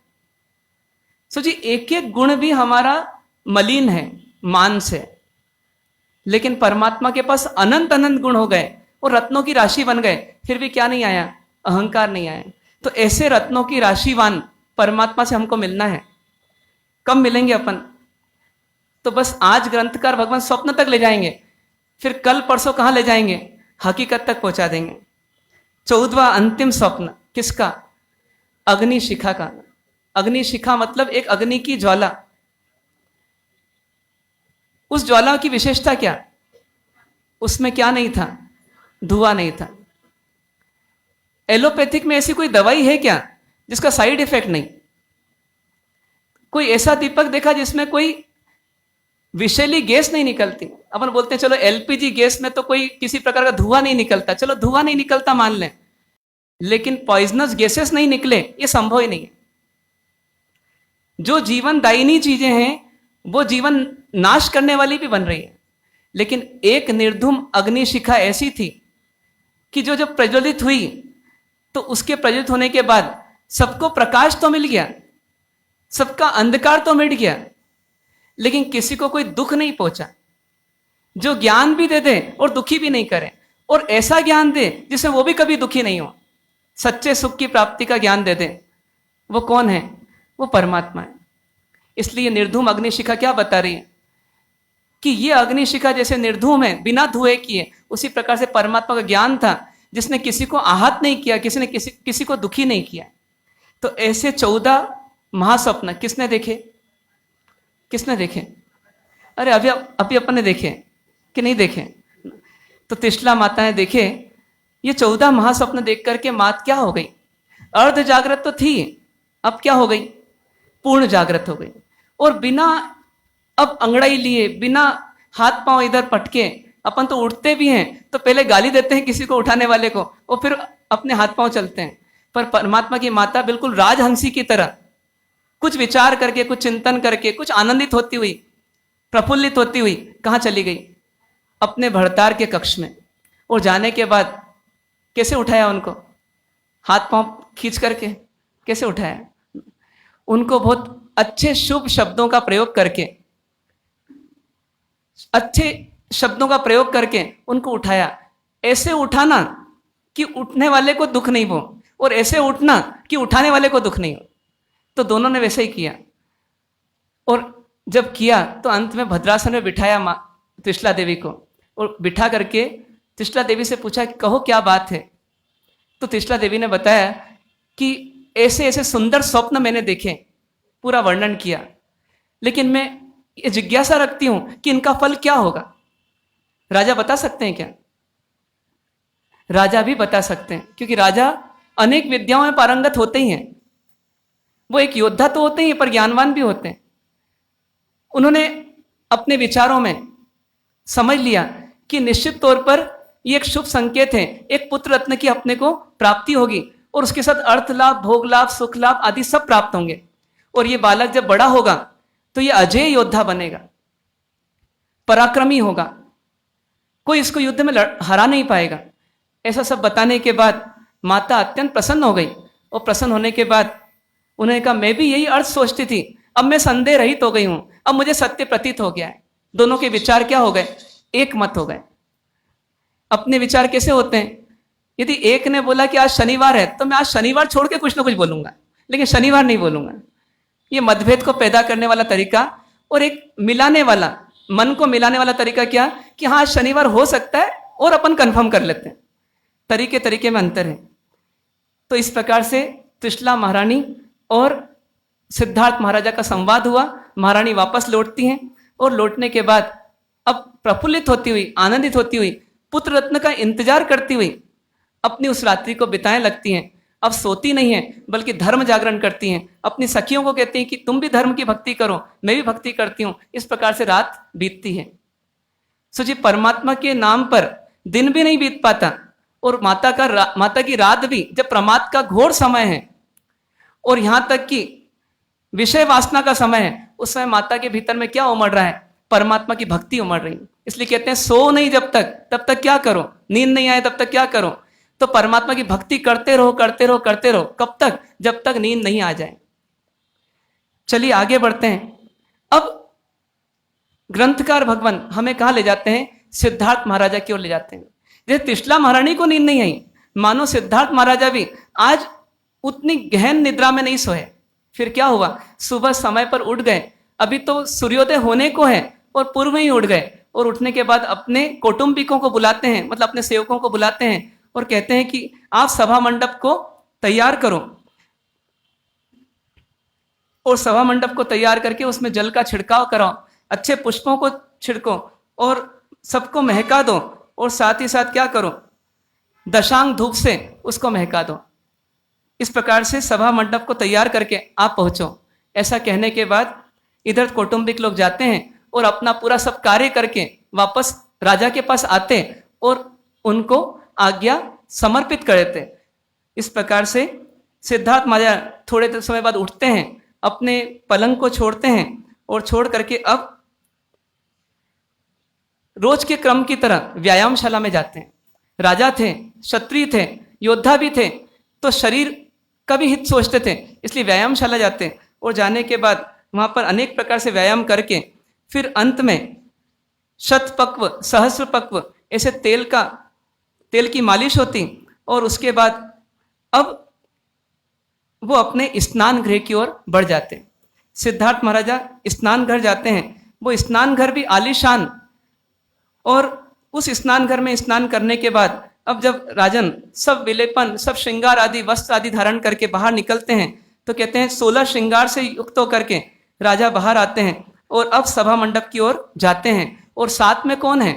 सोचिए एक एक गुण भी हमारा मलिन है, मान से, लेकिन परमात्मा के पास अनंत अनंत गुण हो गए और रत्नों की राशि बन गए, फिर भी क्या नहीं आया, अहंकार नहीं आया। तो ऐसे रत्नों की राशिवान परमात्मा से हमको मिलना है। कब मिलेंगे अपन, तो बस आज ग्रंथकार भगवान स्वप्न तक ले जाएंगे, फिर कल परसों कहां ले जाएंगे, हकीकत तक पहुंचा देंगे। 14वां अंतिम स्वप्न किसका, अग्नि शिखा का। अग्नि शिखा मतलब एक अग्नि की ज्वाला। उस ज्वाला की विशेषता क्या, उसमें क्या नहीं था, धुआं नहीं था। एलोपैथिक में ऐसी कोई दवाई है क्या जिसका साइड इफेक्ट नहीं, कोई ऐसा दीपक देखा जिसमें कोई विषैली गैस नहीं निकलती। अपन बोलते हैं चलो एलपीजी गैस में तो कोई किसी प्रकार का धुआं नहीं निकलता, चलो धुआं नहीं निकलता मान लें, लेकिन पॉइजनस गैसेस नहीं निकले, ये संभव ही नहीं है। जो जीवन दायिनी चीजें हैं वो जीवन नाश करने वाली भी बन रही है। लेकिन एक निर्धूम अग्नि शिखा ऐसी थी कि जो जब प्रज्वलित हुई तो उसके प्रज्वलित होने के बाद सबको प्रकाश तो मिल गया, सबका अंधकार तो मिट गया, लेकिन किसी को कोई दुख नहीं पहुंचा। जो ज्ञान भी दे दे और दुखी भी नहीं करे, और ऐसा ज्ञान दे जिसमें वो भी कभी दुखी नहीं हो, सच्चे सुख की प्राप्ति का ज्ञान दे दे, वो कौन है, वो परमात्मा है। इसलिए निर्धूम अग्निशिखा क्या बता रही है कि ये अग्निशिखा जैसे निर्धूम है, बिना धुएं किए, उसी प्रकार से परमात्मा का ज्ञान था जिसने किसी को आहत नहीं किया, किसी ने किसी को दुखी नहीं किया। तो ऐसे 14 महास्वप्न किसने देखे, किसने देखे, अरे अभी अपन ने देखे कि नहीं देखे, तो त्रिशला माता ने देखे। ये 14 महास्वप्न देख करके मात क्या हो गई, अर्ध जागृत तो थी, अब क्या हो गई, पूर्ण जागृत हो गई। और बिना अब अंगड़ाई लिए, बिना हाथ पांव इधर पटके, अपन तो उठते भी हैं तो पहले गाली देते हैं किसी को उठाने वाले को, और फिर अपने हाथ पांव चलते हैं। पर परमात्मा की माता बिल्कुल राजहंसी की तरह कुछ विचार करके, कुछ चिंतन करके, कुछ आनंदित होती हुई, प्रफुल्लित होती हुई कहां चली गई, अपने भरतार के कक्ष में। और जाने के बाद कैसे उठाया उनको, हाथ पांव खींच करके कैसे उठाया उनको, बहुत अच्छे शुभ शब्दों का प्रयोग करके, अच्छे शब्दों का प्रयोग करके उनको उठाया। ऐसे उठाना कि उठने वाले को दुख नहीं हो, और ऐसे उठना कि उठाने वाले को दुख नहीं हो। तो दोनों ने वैसे ही किया। और जब किया तो अंत में भद्रासन में बिठाया माँ त्रिशला देवी को, और बिठा करके त्रिशला देवी से पूछा कि कहो क्या बात है। तो त्रिशला देवी ने बताया कि ऐसे ऐसे सुंदर स्वप्न मैंने देखे, पूरा वर्णन किया, लेकिन मैं ये जिज्ञासा रखती हूं कि इनका फल क्या होगा। राजा बता सकते हैं क्या? राजा भी बता सकते हैं, क्योंकि राजा अनेक विद्याओं में पारंगत होते ही हैं। वो एक योद्धा तो होते ही पर ज्ञानवान भी होते हैं। उन्होंने अपने विचारों में समझ लिया कि निश्चित तौर पर ये एक शुभ संकेत है, एक पुत्र रत्न की अपने को प्राप्ति होगी और उसके साथ अर्थ लाभ, भोग लाभ, सुख लाभ आदि सब प्राप्त होंगे। और ये बालक जब बड़ा होगा तो ये अजय योद्धा बनेगा, पराक्रमी होगा, कोई इसको युद्ध में हरा नहीं पाएगा। ऐसा सब बताने के बाद माता अत्यंत प्रसन्न हो गई, और प्रसन्न होने के बाद उन्होंने कहा मैं भी यही अर्थ सोचती थी, अब मैं संदेह रहित हो गई हूं, अब मुझे सत्य प्रतीत हो गया है। दोनों के विचार क्या हो गए? एक मत हो गए। अपने विचार कैसे होते हैं? यदि एक ने बोला कि आज शनिवार है तो मैं आज शनिवार छोड़ के कुछ ना कुछ बोलूंगा, लेकिन शनिवार नहीं बोलूंगा। ये मतभेद को पैदा करने वाला तरीका, और एक मिलाने वाला, मन को मिलाने वाला तरीका क्या कि हाँ शनिवार हो सकता है, और अपन कंफर्म कर लेते हैं। तरीके में अंतर है। तो इस प्रकार से त्रिशला महारानी और सिद्धार्थ महाराजा का संवाद हुआ। महारानी वापस लौटती हैं, और लौटने के बाद अब प्रफुल्लित होती हुई, आनंदित होती हुई, पुत्र रत्न का इंतजार करती हुई अपनी उस रात्रि को बिताने लगती हैं। अब सोती नहीं है, बल्कि धर्म जागरण करती हैं। अपनी सखियों को कहती हैं कि तुम भी धर्म की भक्ति करो, मैं भी भक्ति करती हूं। इस प्रकार से रात बीतती है। सो जी, परमात्मा के नाम पर दिन भी नहीं बीत पाता, और माता की रात भी, जब प्रमाद का घोर समय है और यहां तक कि विषय वासना का समय है, उस समय माता के भीतर में क्या उमड़ रहा है? परमात्मा की भक्ति उमड़ रही। इसलिए कहते हैं सो नहीं जब तक, तब तक क्या करो? नींद नहीं आए तब तक क्या करो? तो परमात्मा की भक्ति करते रहो, करते रहो, करते रहो। कब तक? जब तक नींद नहीं आ जाए। चलिए आगे बढ़ते हैं। अब ग्रंथकार भगवान हमें कहां ले जाते हैं? सिद्धार्थ महाराजा की ओर ले जाते हैं। जैसे त्रिशला महारानी को नींद नहीं आई, मानो सिद्धार्थ महाराजा भी आज उतनी गहन निद्रा में नहीं सोए। फिर क्या हुआ? सुबह समय पर उठ गए। अभी तो सूर्योदय होने को है और पूर्व में ही उठ गए, और उठने के बाद अपने कौटुंबिकों को बुलाते हैं, मतलब अपने सेवकों को बुलाते हैं, और कहते हैं कि आप सभा मंडप को तैयार करो, और सभा मंडप को तैयार करके उसमें जल का छिड़काव कराओ, अच्छे पुष्पों को छिड़को और सबको महका दो, और साथ ही साथ क्या करो? दशांग धूप से उसको महका दो। इस प्रकार से सभा मंडप को तैयार करके आप पहुंचो। ऐसा कहने के बाद इधर कौटुंबिक लोग जाते हैं और अपना पूरा सब कार्य करके वापस राजा के पास आते और उनको आज्ञा समर्पित कर देते। इस प्रकार से सिद्धार्थ महाराज थोड़े समय बाद उठते हैं, अपने पलंग को छोड़ते हैं, और छोड़ करके अब रोज के क्रम की तरह व्यायामशाला में जाते हैं। राजा थे, क्षत्रिय थे, योद्धा भी थे, तो शरीर का भी हित सोचते थे, इसलिए व्यायामशाला जाते हैं। और जाने के बाद वहां पर अनेक प्रकार से व्यायाम करके फिर अंत में शतपक्व, सहस्रपक्व ऐसे तेल की मालिश होती, और उसके बाद अब वो अपने स्नान गृह की ओर बढ़ जाते हैं। सिद्धार्थ महाराजा स्नान घर जाते हैं। वो स्नान घर भी आलीशान, और उस स्नान घर में स्नान करने के बाद अब जब राजन सब विलेपन, सब श्रृंगार आदि वस्त्र आदि धारण करके बाहर निकलते हैं, तो कहते हैं 16 श्रृंगार से युक्त होकर के राजा बाहर आते हैं और अब सभा मंडप की ओर जाते हैं। और साथ में कौन है?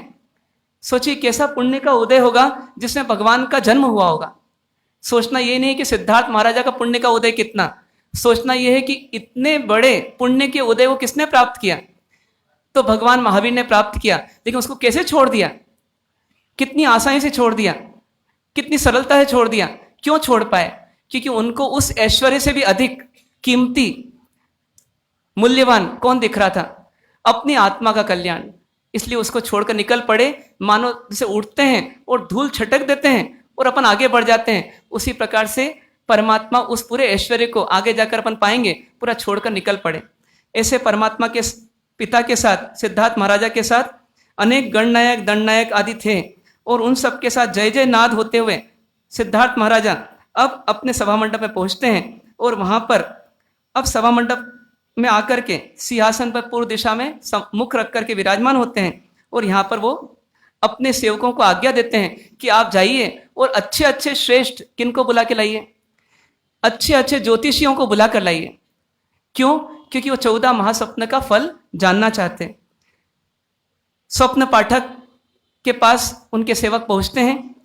सोचिए कैसा पुण्य का उदय होगा जिसमें भगवान का जन्म हुआ होगा। सोचना ये नहीं कि सिद्धार्थ महाराजा का पुण्य का उदय कितना, सोचना यह है कि इतने बड़े पुण्य के उदय को किसने प्राप्त किया? तो भगवान महावीर ने प्राप्त किया। लेकिन उसको कैसे छोड़ दिया? कितनी आसानी से छोड़ दिया, कितनी सरलता से छोड़ दिया। क्यों छोड़ पाए? क्योंकि उनको उस ऐश्वर्य से भी अधिक कीमती, मूल्यवान कौन दिख रहा था? अपनी आत्मा का कल्याण। इसलिए उसको छोड़कर निकल पड़े, मानो जैसे उठते हैं और धूल छटक देते हैं और अपन आगे बढ़ जाते हैं। उसी प्रकार से परमात्मा उस पूरे ऐश्वर्य को आगे जाकर अपन पाएंगे, पूरा छोड़कर निकल पड़े। ऐसे परमात्मा के पिता के साथ, सिद्धार्थ महाराजा के साथ अनेक गणनायक, दंडनायक आदि थे, और उन सब के साथ जय जय नाद होते हुए सिद्धार्थ महाराजा अब अपने सभा मंडप में पहुंचते हैं। और वहां पर अब सभा मंडप में आकर के सिंहासन पर पूर्व दिशा में मुख रख करके विराजमान होते हैं और यहाँ पर वो अपने सेवकों को आज्ञा देते हैं कि आप जाइए और अच्छे अच्छे श्रेष्ठ किनको बुला के लाइए, अच्छे अच्छे ज्योतिषियों को बुला कर लाइए। क्यों? क्योंकि वो 14 महास्वप्न का फल जानना चाहते हैं। स्वप्न पाठक के पास उनके सेवक पहुंचते हैं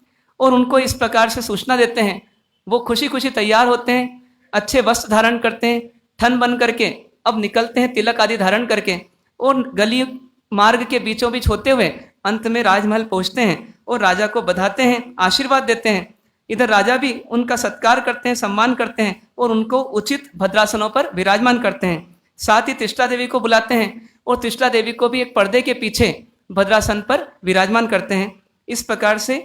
और उनको इस प्रकार से सूचना देते हैं। वो खुशी खुशी तैयार होते हैं, अच्छे वस्त्र धारण करते हैं, ठन बन करके अब निकलते हैं तिलक आदि धारण करके और गली मार्ग के बीचों बीच होते हुए अंत में राजमहल पहुंचते हैं और राजा को बधाते हैं, आशीर्वाद देते हैं। इधर राजा भी उनका सत्कार करते हैं, सम्मान करते हैं और उनको उचित भद्रासनों पर विराजमान करते हैं। साथ ही त्रिष्टा देवी को बुलाते हैं और त्रिष्टा देवी को भी एक पर्दे के पीछे भद्रासन पर विराजमान करते हैं। इस प्रकार से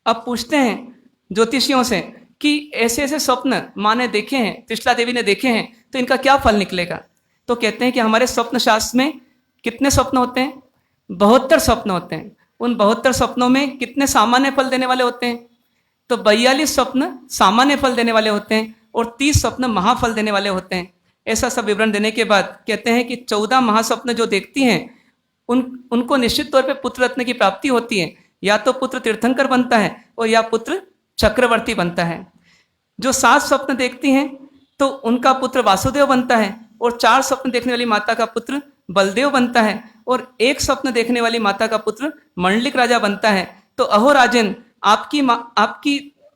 अब पूछते हैं ज्योतिषियों से कि ऐसे ऐसे स्वप्न माँ ने देखे हैं, त्रिष्टा देवी ने देखे हैं, तो इनका क्या फल निकलेगा? तो कहते हैं कि हमारे स्वप्न शास्त्र में कितने स्वप्न होते हैं? 72 स्वप्न होते हैं। उन 72 स्वप्नों में कितने सामान्य फल देने वाले होते हैं? तो 42 स्वप्न सामान्य फल देने वाले होते हैं और 30 स्वप्न महाफल देने वाले होते हैं। ऐसा सब विवरण देने के बाद कहते हैं कि 14 महास्वप्न जो देखती हैं उनको निश्चित तौर पे पुत्र रत्न की प्राप्ति होती है। या तो पुत्र तीर्थंकर बनता है और या पुत्र चक्रवर्ती बनता है। जो 7 स्वप्न देखती हैं तो उनका पुत्र वासुदेव बनता है और 4 स्वप्न देखने वाली माता का पुत्र बलदेव बनता है और 1 स्वप्न देखने वाली माता का पुत्र मंडलिक राजा बनता है। तो अहो राजन, आपकी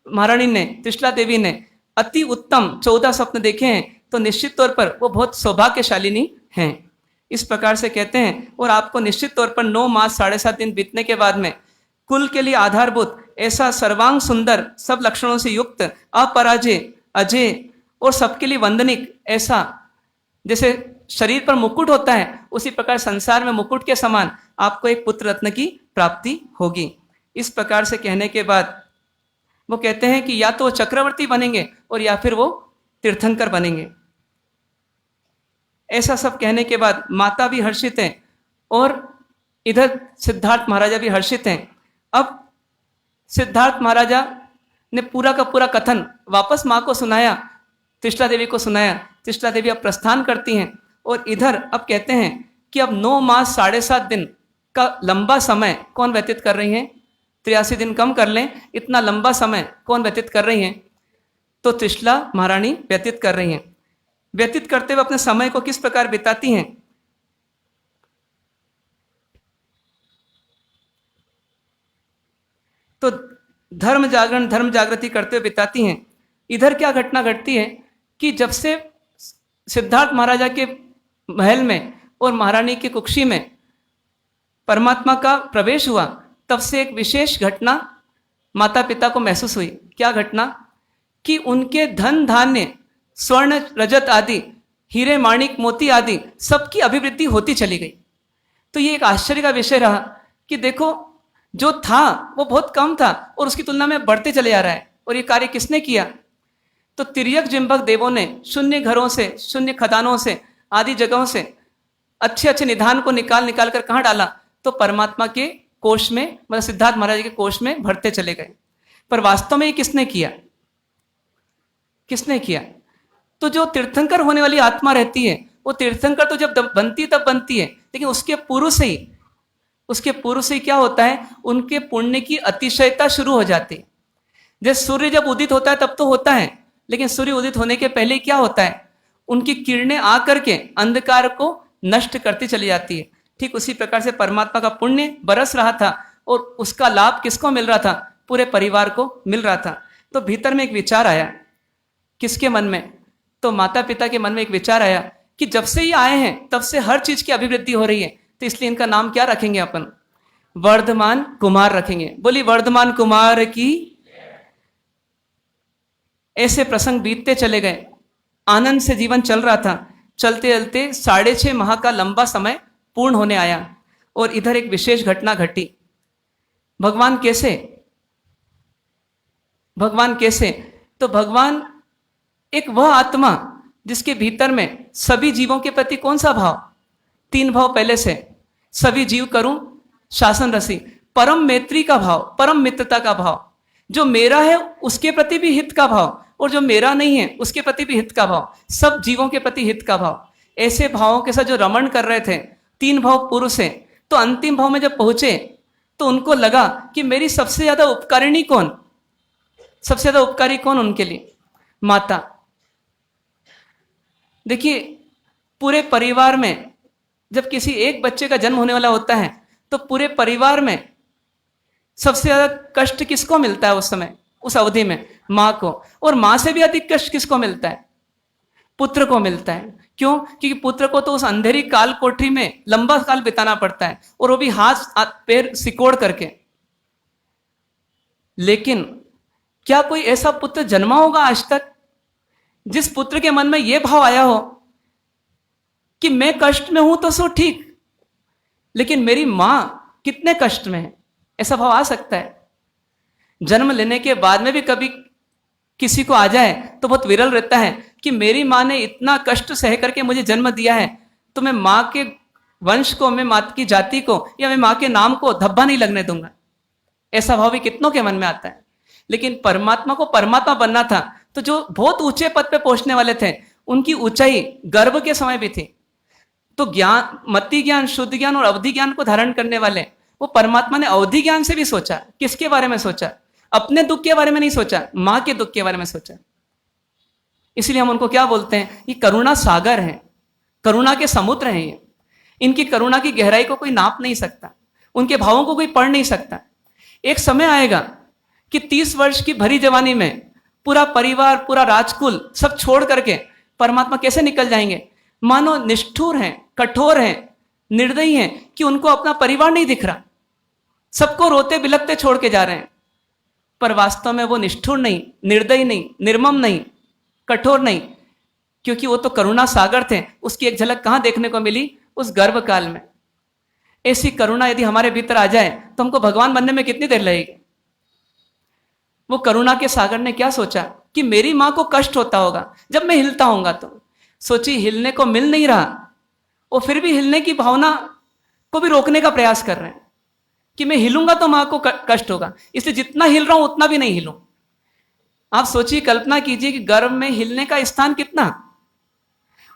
महारानी ने, त्रिशला देवी ने अति उत्तम 14 स्वप्न देखे हैं, तो निश्चित तौर पर वो बहुत सौभाग्यशालिनी हैं। इस प्रकार से कहते हैं और आपको निश्चित तौर पर 9 मास 7.5 दिन बीतने के बाद में कुल के लिए आधारभूत ऐसा सर्वांग सुंदर सब लक्षणों से युक्त अपराजय अजय और सबके लिए वंदनिक ऐसा जैसे शरीर पर मुकुट होता है उसी प्रकार संसार में मुकुट के समान आपको एक पुत्र रत्न की प्राप्ति होगी। इस प्रकार से कहने के बाद वो कहते हैं कि या तो वो चक्रवर्ती बनेंगे और या फिर वो तीर्थंकर बनेंगे। ऐसा सब कहने के बाद माता भी हर्षित हैं और इधर सिद्धार्थ महाराजा भी हर्षित हैं। अब सिद्धार्थ महाराजा ने पूरा का पूरा कथन वापस माँ को सुनाया, त्रिशला देवी को सुनाया। त्रिशला देवी अब प्रस्थान करती हैं और इधर अब कहते हैं कि अब 9 मास 7.5 दिन का लंबा समय कौन व्यतीत कर रही हैं? 83 दिन कम कर लें, इतना लंबा समय कौन व्यतीत कर रही हैं? तो त्रिशला महारानी व्यतीत कर रही हैं। व्यतीत करते हुए अपने समय को किस प्रकार बिताती हैं? तो धर्म जागरण धर्म जागृति करते हुए बिताती हैं। इधर क्या घटना घटती है कि जब से सिद्धार्थ महाराजा के महल में और महारानी के कुक्षी में परमात्मा का प्रवेश हुआ, तब से एक विशेष घटना माता पिता को महसूस हुई। क्या घटना? कि उनके धन धान्य स्वर्ण रजत आदि हीरे माणिक मोती आदि सबकी अभिवृद्धि होती चली गई। तो ये एक आश्चर्य का विषय रहा कि देखो जो था वो बहुत कम था और उसकी तुलना में बढ़ते चले जा रहा है। और ये कार्य किसने किया? तो तिर्यक जिम्भक देवों ने शून्य घरों से, शून्य खदानों से आदि जगहों से अच्छे अच्छे निधान को निकाल कर कहाँ डाला? तो परमात्मा के कोष में, मतलब सिद्धार्थ महाराज के कोष में भरते चले गए। पर वास्तव में ये किसने किया? किसने किया? तो जो तीर्थंकर होने वाली आत्मा रहती है, वो तीर्थंकर तो जब बनती तब बनती है, लेकिन उसके पूर्व से ही क्या होता है? उनके पुण्य की अतिशयता शुरू हो जाती है। जैसे सूर्य जब उदित होता है तब तो होता है, लेकिन सूर्य उदित होने के पहले क्या होता है? उनकी किरणें आकर के अंधकार को नष्ट करती चली जाती है। ठीक उसी प्रकार से परमात्मा का पुण्य बरस रहा था और उसका लाभ किसको मिल रहा था? पूरे परिवार को मिल रहा था। तो भीतर में एक विचार आया। किसके मन में? तो माता पिता के मन में एक विचार आया कि जब से ये आए हैं तब से हर चीज की अभिवृद्धि हो रही है, तो इसलिए इनका नाम क्या रखेंगे? अपन वर्धमान कुमार रखेंगे। बोली वर्धमान कुमार की। ऐसे प्रसंग बीतते चले गए, आनंद से जीवन चल रहा था। चलते चलते 6.5 माह का लंबा समय पूर्ण होने आया और इधर एक विशेष घटना घटी। भगवान कैसे? तो भगवान एक वह आत्मा जिसके भीतर में सभी जीवों के प्रति कौन सा भाव? 3 भाव पहले से। सभी जीव करूं शासन रसी, परम मैत्री का भाव, परम मित्रता का भाव, जो मेरा है उसके प्रति भी हित का भाव और जो मेरा नहीं है उसके प्रति भी हित का भाव, सब जीवों के प्रति हित का भाव, ऐसे भावों के साथ जो रमण कर रहे थे, 3 भाव पुरुष है, तो अंतिम भाव में जब पहुंचे तो उनको लगा कि मेरी सबसे ज्यादा उपकारिणी कौन, सबसे ज्यादा उपकारी कौन उनके लिए? माता। देखिए, पूरे परिवार में जब किसी एक बच्चे का जन्म होने वाला होता है तो पूरे परिवार में सबसे ज्यादा कष्ट किसको मिलता है उस समय, उस अवधि में? मां को। और मां से भी अधिक कष्ट किसको मिलता है? पुत्र को मिलता है। क्यों? क्योंकि पुत्र को तो उस अंधेरी काल कोठरी में लंबा काल बिताना पड़ता है, और वो भी हाथ पैर सिकोड़ करके। लेकिन क्या कोई ऐसा पुत्र जन्मा होगा आज तक जिस पुत्र के मन में यह भाव आया हो कि मैं कष्ट में हूं तो सो ठीक, लेकिन मेरी मां कितने कष्ट में है? ऐसा भाव आ सकता है? जन्म लेने के बाद में भी कभी किसी को आ जाए तो बहुत विरल रहता है कि मेरी मां ने इतना कष्ट सह करके मुझे जन्म दिया है, तो मैं मां के वंश को, मैं मां की जाति को, या मैं मां के नाम को धब्बा नहीं लगने दूंगा। ऐसा भाव भी कितनों के मन में आता है। लेकिन परमात्मा को परमात्मा बनना था, तो जो बहुत ऊंचे पद पे पहुंचने वाले थे उनकी ऊंचाई गर्भ के समय भी थी। तो ज्ञान, मति ज्ञान, शुद्ध ज्ञान और अवधि ज्ञान को धारण करने वाले वो परमात्मा ने अवधि ज्ञान से भी सोचा। किसके बारे में सोचा? अपने दुख के बारे में नहीं सोचा, मां के दुख के बारे में सोचा। इसलिए हम उनको क्या बोलते हैं? ये करुणा सागर है, करुणा के समुद्र हैं ये। इनकी करुणा की गहराई को कोई नाप नहीं सकता, उनके भावों को कोई पढ़ नहीं सकता। एक समय आएगा कि 30 वर्ष की भरी जवानी में पूरा परिवार, पूरा राजकुल सब छोड़ करके परमात्मा कैसे निकल जाएंगे? मानो निष्ठुर हैं, कठोर हैं, निर्दयी हैं कि उनको अपना परिवार नहीं दिख रहा, सबको रोते बिलखते छोड़ के जा रहे हैं। पर वास्तव में वो निष्ठुर नहीं, निर्दयी नहीं, निर्मम नहीं, कठोर नहीं, क्योंकि वो तो करुणा सागर थे। उसकी एक झलक कहां देखने को मिली? उस गर्भ काल में। ऐसी करुणा यदि हमारे भीतर आ जाए तो हमको भगवान बनने में कितनी देर लगेगी? वो करुणा के सागर ने क्या सोचा कि मेरी मां को कष्ट होता होगा जब मैं हिलता होऊंगा। तो सोची हिलने को मिल नहीं रहा, वो फिर भी हिलने की भावना को भी रोकने का प्रयास कर रहे हैं कि मैं हिलूंगा तो मां को कष्ट होगा, इसलिए जितना हिल रहा हूं उतना भी नहीं हिलूं। आप सोचिए, कल्पना कीजिए कि गर्भ में हिलने का स्थान कितना,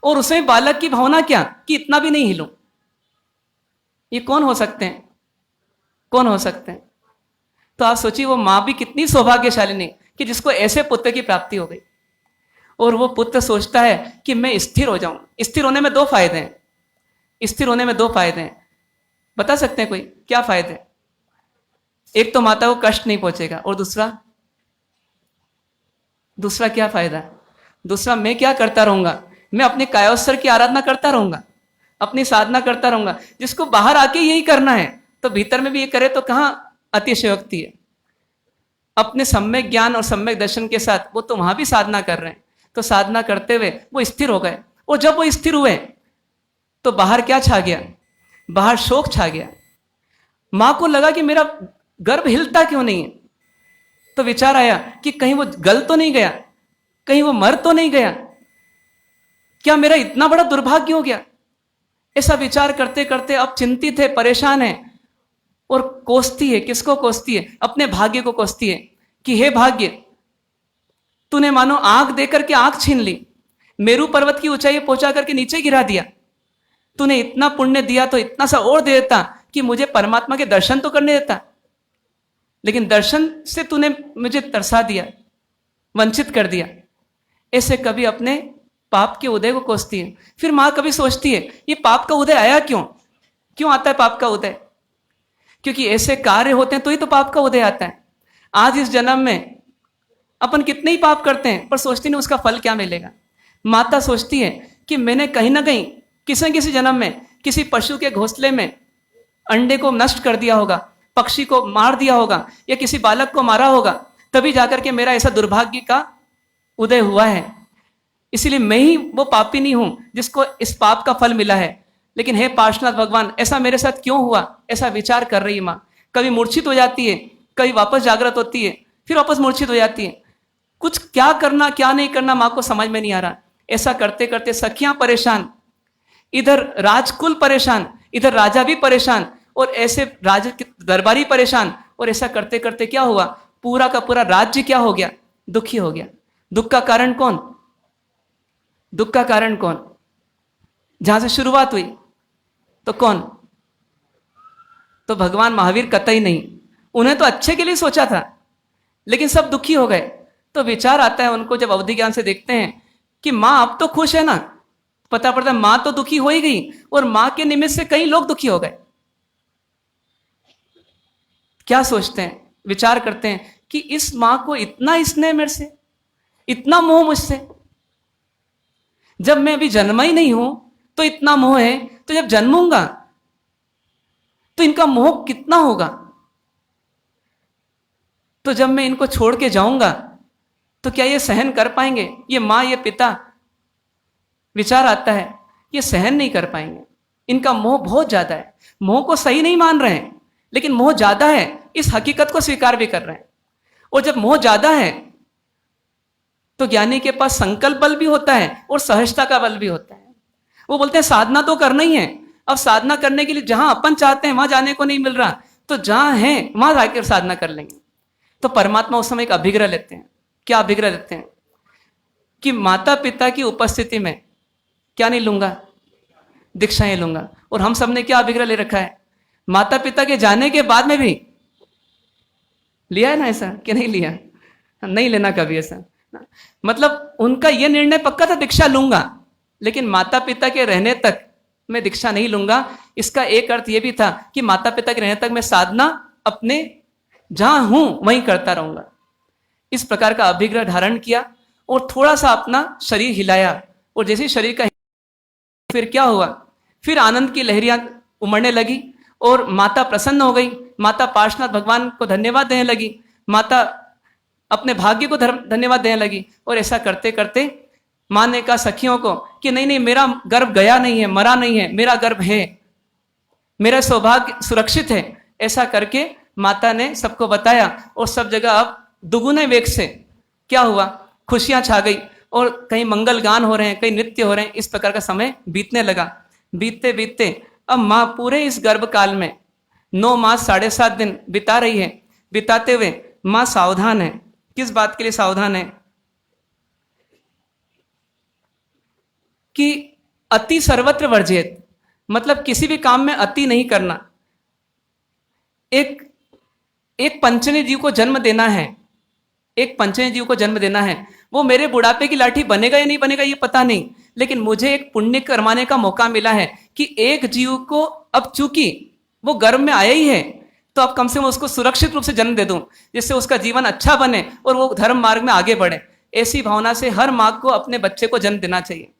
और उसमें बालक की भावना क्या कि इतना भी नहीं हिलूं। ये कौन हो सकते हैं? कौन हो सकते हैं? तो आप सोचिए वो मां भी कितनी सौभाग्यशालिनी कि जिसको ऐसे पुत्र की प्राप्ति हो गई। और वो पुत्र सोचता है कि मैं स्थिर हो जाऊं। स्थिर होने में 2 फायदे हैं। स्थिर होने में 2 फायदे हैं, बता सकते हैं कोई? क्या फायदे? एक तो माता को कष्ट नहीं पहुंचेगा, और दूसरा क्या फायदा? दूसरा, मैं क्या करता रहूंगा? मैं अपने कायोत्सर की आराधना करता रहूंगा, अपनी साधना करता रहूंगा। जिसको बाहर आके यही करना है तो भीतर में भी ये करे तो कहां अतिशयोक्ति है? अपने सम्यक ज्ञान और सम्यक दर्शन के साथ वो तो वहां भी साधना कर रहे हैं। तो साधना करते हुए वो स्थिर हो गए, और जब वो स्थिर हुए तो बाहर क्या छा गया? बाहर शोक छा गया। मां को लगा कि मेरा गर्भ हिलता क्यों नहीं है? तो विचार आया कि कहीं वो गल तो नहीं गया, कहीं वो मर तो नहीं गया, क्या मेरा इतना बड़ा दुर्भाग्य हो गया? ऐसा विचार करते करते अब चिंतित है, परेशान है, और कोसती है। किसको कोसती है? अपने भाग्य को कोसती है कि हे भाग्य, तूने मानो आंख देकर के आंख छीन ली, मेरू पर्वत की ऊंचाई पहुंचा करके नीचे गिरा दिया। तूने इतना पुण्य दिया तो इतना सा और दे देता कि मुझे परमात्मा के दर्शन तो करने देता, लेकिन दर्शन से तूने मुझे तरसा दिया, वंचित कर दिया। ऐसे कभी अपने पाप के उदय को कोसती है। फिर मां कभी सोचती है ये पाप का उदय आया क्यों? क्यों आता है पाप का उदय? क्योंकि ऐसे कार्य होते हैं तो ही तो पाप का उदय आता है। आज इस जन्म में अपन कितने ही पाप करते हैं पर सोचती नहीं उसका फल क्या मिलेगा। माता सोचती है कि मैंने कहीं ना कहीं किसी न किसी जन्म में किसी पशु के घोंसले में अंडे को नष्ट कर दिया होगा, पक्षी को मार दिया होगा, या किसी बालक को मारा होगा, तभी जाकर के मेरा ऐसा दुर्भाग्य का उदय हुआ है। इसीलिए मैं ही वो पापी नहीं हूं जिसको इस पाप का फल मिला है। लेकिन हे पार्श्वनाथ भगवान, ऐसा मेरे साथ क्यों हुआ? ऐसा विचार कर रही माँ। कभी मूर्छित हो जाती है, कभी वापस जागृत होती है, फिर वापस मूर्छित हो जाती है। कुछ क्या करना क्या नहीं करना माँ को समझ में नहीं आ रहा। ऐसा करते करते सखियां परेशान, इधर राजकुल परेशान, इधर राजा भी परेशान, और ऐसे राजा दरबारी परेशान। और ऐसा करते करते क्या हुआ? पूरा का पूरा राज्य क्या हो गया? दुखी हो गया। दुख का कारण कौन? दुख का कारण कौन? जहां से शुरुआत हुई तो कौन? तो भगवान महावीर कतई नहीं। उन्हें तो अच्छे के लिए सोचा था, लेकिन सब दुखी हो गए। तो विचार आता है उनको, जब अवधि ज्ञान से देखते हैं कि मां अब तो खुश है ना, पता पड़ता है मां तो दुखी हो ही गई और मां के निमित्त से कई लोग दुखी हो गए। क्या सोचते हैं, विचार करते हैं कि इस मां को इतना स्नेह मेरे से, इतना मोह मुझसे, जब मैं अभी जन्मा ही नहीं हूं तो इतना मोह है, तो जब जन्मूंगा तो इनका मोह कितना होगा। तो जब मैं इनको छोड़ के जाऊंगा तो क्या ये सहन कर पाएंगे? ये मां, ये पिता, विचार आता है ये सहन नहीं कर पाएंगे। इनका मोह बहुत ज्यादा है। मोह को सही नहीं मान रहे हैं, लेकिन मोह ज्यादा है, इस हकीकत को स्वीकार भी कर रहे हैं। और जब मोह ज्यादा है तो ज्ञानी के पास संकल्प बल भी होता है और सहजता का बल भी होता है। वो बोलते हैं साधना तो करना ही है। अब साधना करने के लिए जहां अपन चाहते हैं वहां जाने को नहीं मिल रहा, तो जहां है वहां जाकर साधना कर लेंगे। तो परमात्मा उस समय एक अभिग्रह लेते हैं। क्या अभिग्रह लेते हैं? कि माता पिता की उपस्थिति में क्या नहीं लूंगा? दीक्षाएं लूंगा। और हम सबने क्या अभिग्रह ले रखा है? माता पिता के जाने के बाद में भी लिया है ना ऐसा, कि नहीं लिया? नहीं लेना कभी ऐसा। मतलब उनका यह निर्णय पक्का था दीक्षा लूंगा, लेकिन माता पिता के रहने तक मैं दीक्षा नहीं लूंगा। इसका एक अर्थ यह भी था कि माता पिता के रहने तक मैं साधना अपने जहां हूं वहीं करता रहूंगा। इस प्रकार का अभिग्रह धारण किया और थोड़ा सा अपना शरीर हिलाया। और जैसे शरीर का फिर क्या हुआ? फिर आनंद की लहरियां उमड़ने लगी और माता प्रसन्न हो गई। माता पार्श्वनाथ भगवान को धन्यवाद देने लगी, माता अपने भाग्य को धन्यवाद देने लगी। और ऐसा करते करते मां ने कहा सखियों को कि नहीं नहीं, मेरा गर्भ गया नहीं है, मरा नहीं है, मेरा गर्भ है, मेरा सौभाग्य सुरक्षित है। ऐसा करके माता ने सबको बताया और सब जगह अब दुगुने वेग से क्या हुआ? खुशियां छा गई और कहीं मंगल गान हो रहे हैं, कहीं नृत्य हो रहे हैं। इस प्रकार का समय बीतने लगा। बीतते बीतते अब मां पूरे इस गर्भ काल में 9 मास 7.5 दिन बिता रही है। बिताते हुए मां सावधान है। किस बात के लिए सावधान है? कि अति सर्वत्र वर्जित, मतलब किसी भी काम में अति नहीं करना। एक पंचने जीव को जन्म देना है, एक पंचने जीव को जन्म देना है। वो मेरे बुढ़ापे की लाठी बनेगा या नहीं बनेगा ये पता नहीं, लेकिन मुझे एक पुण्य करवाने का मौका मिला है कि एक जीव को, अब चूंकि वो गर्भ में आया ही है, तो अब कम से कम उसको सुरक्षित रूप से जन्म दे दूं, जिससे उसका जीवन अच्छा बने और वो धर्म मार्ग में आगे बढ़े। ऐसी भावना से हर माँ को अपने बच्चे को जन्म देना चाहिए।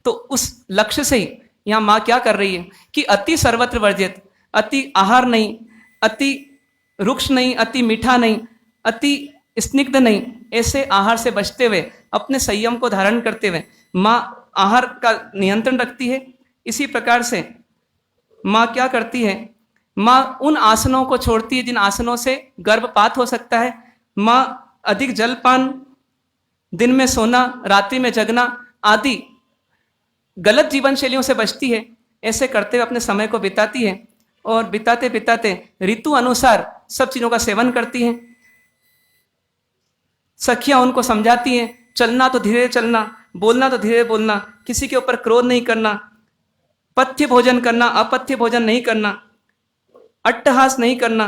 तो उस लक्ष्य से ही यहां मां क्या कर रही है कि अति सर्वत्र वर्जित, अति आहार नहीं, अति रुक्ष नहीं, अति मीठा नहीं, अति स्निग्ध नहीं, ऐसे आहार से बचते हुए अपने संयम को धारण करते हुए मां आहार का नियंत्रण रखती है। इसी प्रकार से मां क्या करती है? मां उन आसनों को छोड़ती है जिन आसनों से गर्भपात हो सकता है। मां अधिक जलपान, दिन में सोना, रात्रि में जगना आदि गलत जीवन शैलियों से बचती है। ऐसे करते हुए अपने समय को बिताती है और बिताते बिताते ऋतु अनुसार सब चीजों का सेवन करती हैं। सखियां उनको समझाती हैं, चलना तो धीरे चलना, बोलना तो धीरे बोलना, किसी के ऊपर क्रोध नहीं करना, पथ्य भोजन करना, अपथ्य भोजन नहीं करना, अट्टहास नहीं करना,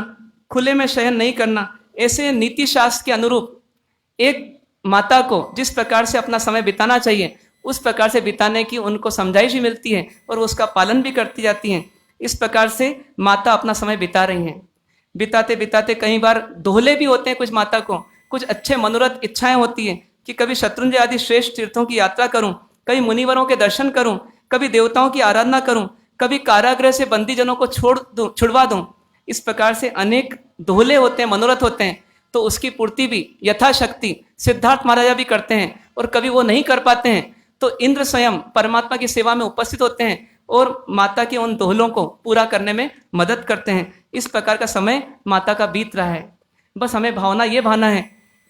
खुले में शयन नहीं करना। ऐसे नीति शास्त्र के अनुरूप एक माता को जिस प्रकार से अपना समय बिताना चाहिए उस प्रकार से बिताने की उनको समझाइश भी मिलती है और उसका पालन भी करती जाती हैं। इस प्रकार से माता अपना समय बिता रही हैं। बिताते बिताते कई बार दोहले भी होते हैं कुछ माता को, कुछ अच्छे मनोरथ इच्छाएं होती हैं कि कभी शत्रुंजय आदि श्रेष्ठ तीर्थों की यात्रा करूं, कभी मुनिवरों के दर्शन करूं, कभी देवताओं की आराधना करूं, कभी कारागृह से बंदीजनों को छुड़वा दूं। इस प्रकार से अनेक दोहले होते हैं, मनोरथ होते हैं। तो उसकी पूर्ति भी यथाशक्ति सिद्धार्थ महाराजा भी करते हैं और कभी वो नहीं कर पाते हैं तो इंद्र स्वयं परमात्मा की सेवा में उपस्थित होते हैं और माता के उन दोहलों को पूरा करने में मदद करते हैं। इस प्रकार का समय माता का बीत रहा है। बस हमें भावना ये भावना है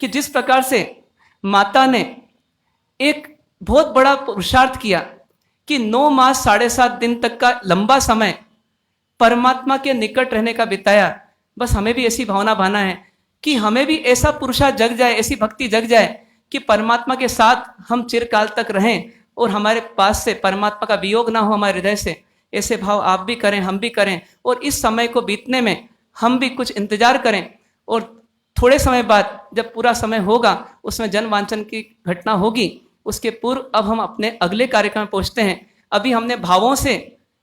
कि जिस प्रकार से माता ने एक बहुत बड़ा पुरुषार्थ किया कि 9 मास 7.5 दिन तक का लंबा समय परमात्मा के निकट रहने का बिताया, बस हमें भी ऐसी भावना भाना है कि हमें भी ऐसा पुरुषार्थ जग जाए, ऐसी भक्ति जग जाए कि परमात्मा के साथ हम चिरकाल तक रहें और हमारे पास से परमात्मा का वियोग ना हो हमारे हृदय से। ऐसे भाव आप भी करें, हम भी करें, और इस समय को बीतने में हम भी कुछ इंतजार करें, और थोड़े समय बाद जब पूरा समय होगा उसमें जन वांछन की घटना होगी। उसके पूर्व अब हम अपने अगले कार्यक्रम में पहुंचते हैं। अभी हमने भावों से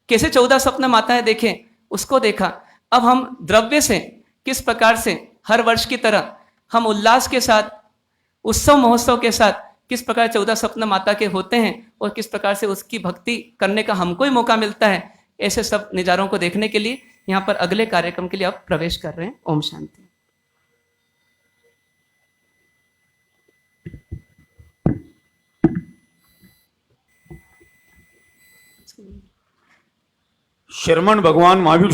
कैसे 14 स्वप्न माताएं देखे उसको देखा। अब हम द्रव्य से किस प्रकार से हर वर्ष की तरह हम उल्लास के साथ, उत्सव महोत्सव के साथ किस प्रकार 14 स्वप्न माता के होते हैं और किस प्रकार से उसकी भक्ति करने का हमको ही मौका मिलता है। ऐसे सब नज़ारों को देखने के लिए यहाँ पर अगले कार्यक्रम के लिए अब प्रवेश कर रहे हैं। ओम शांति। शरमण भगवान महावीर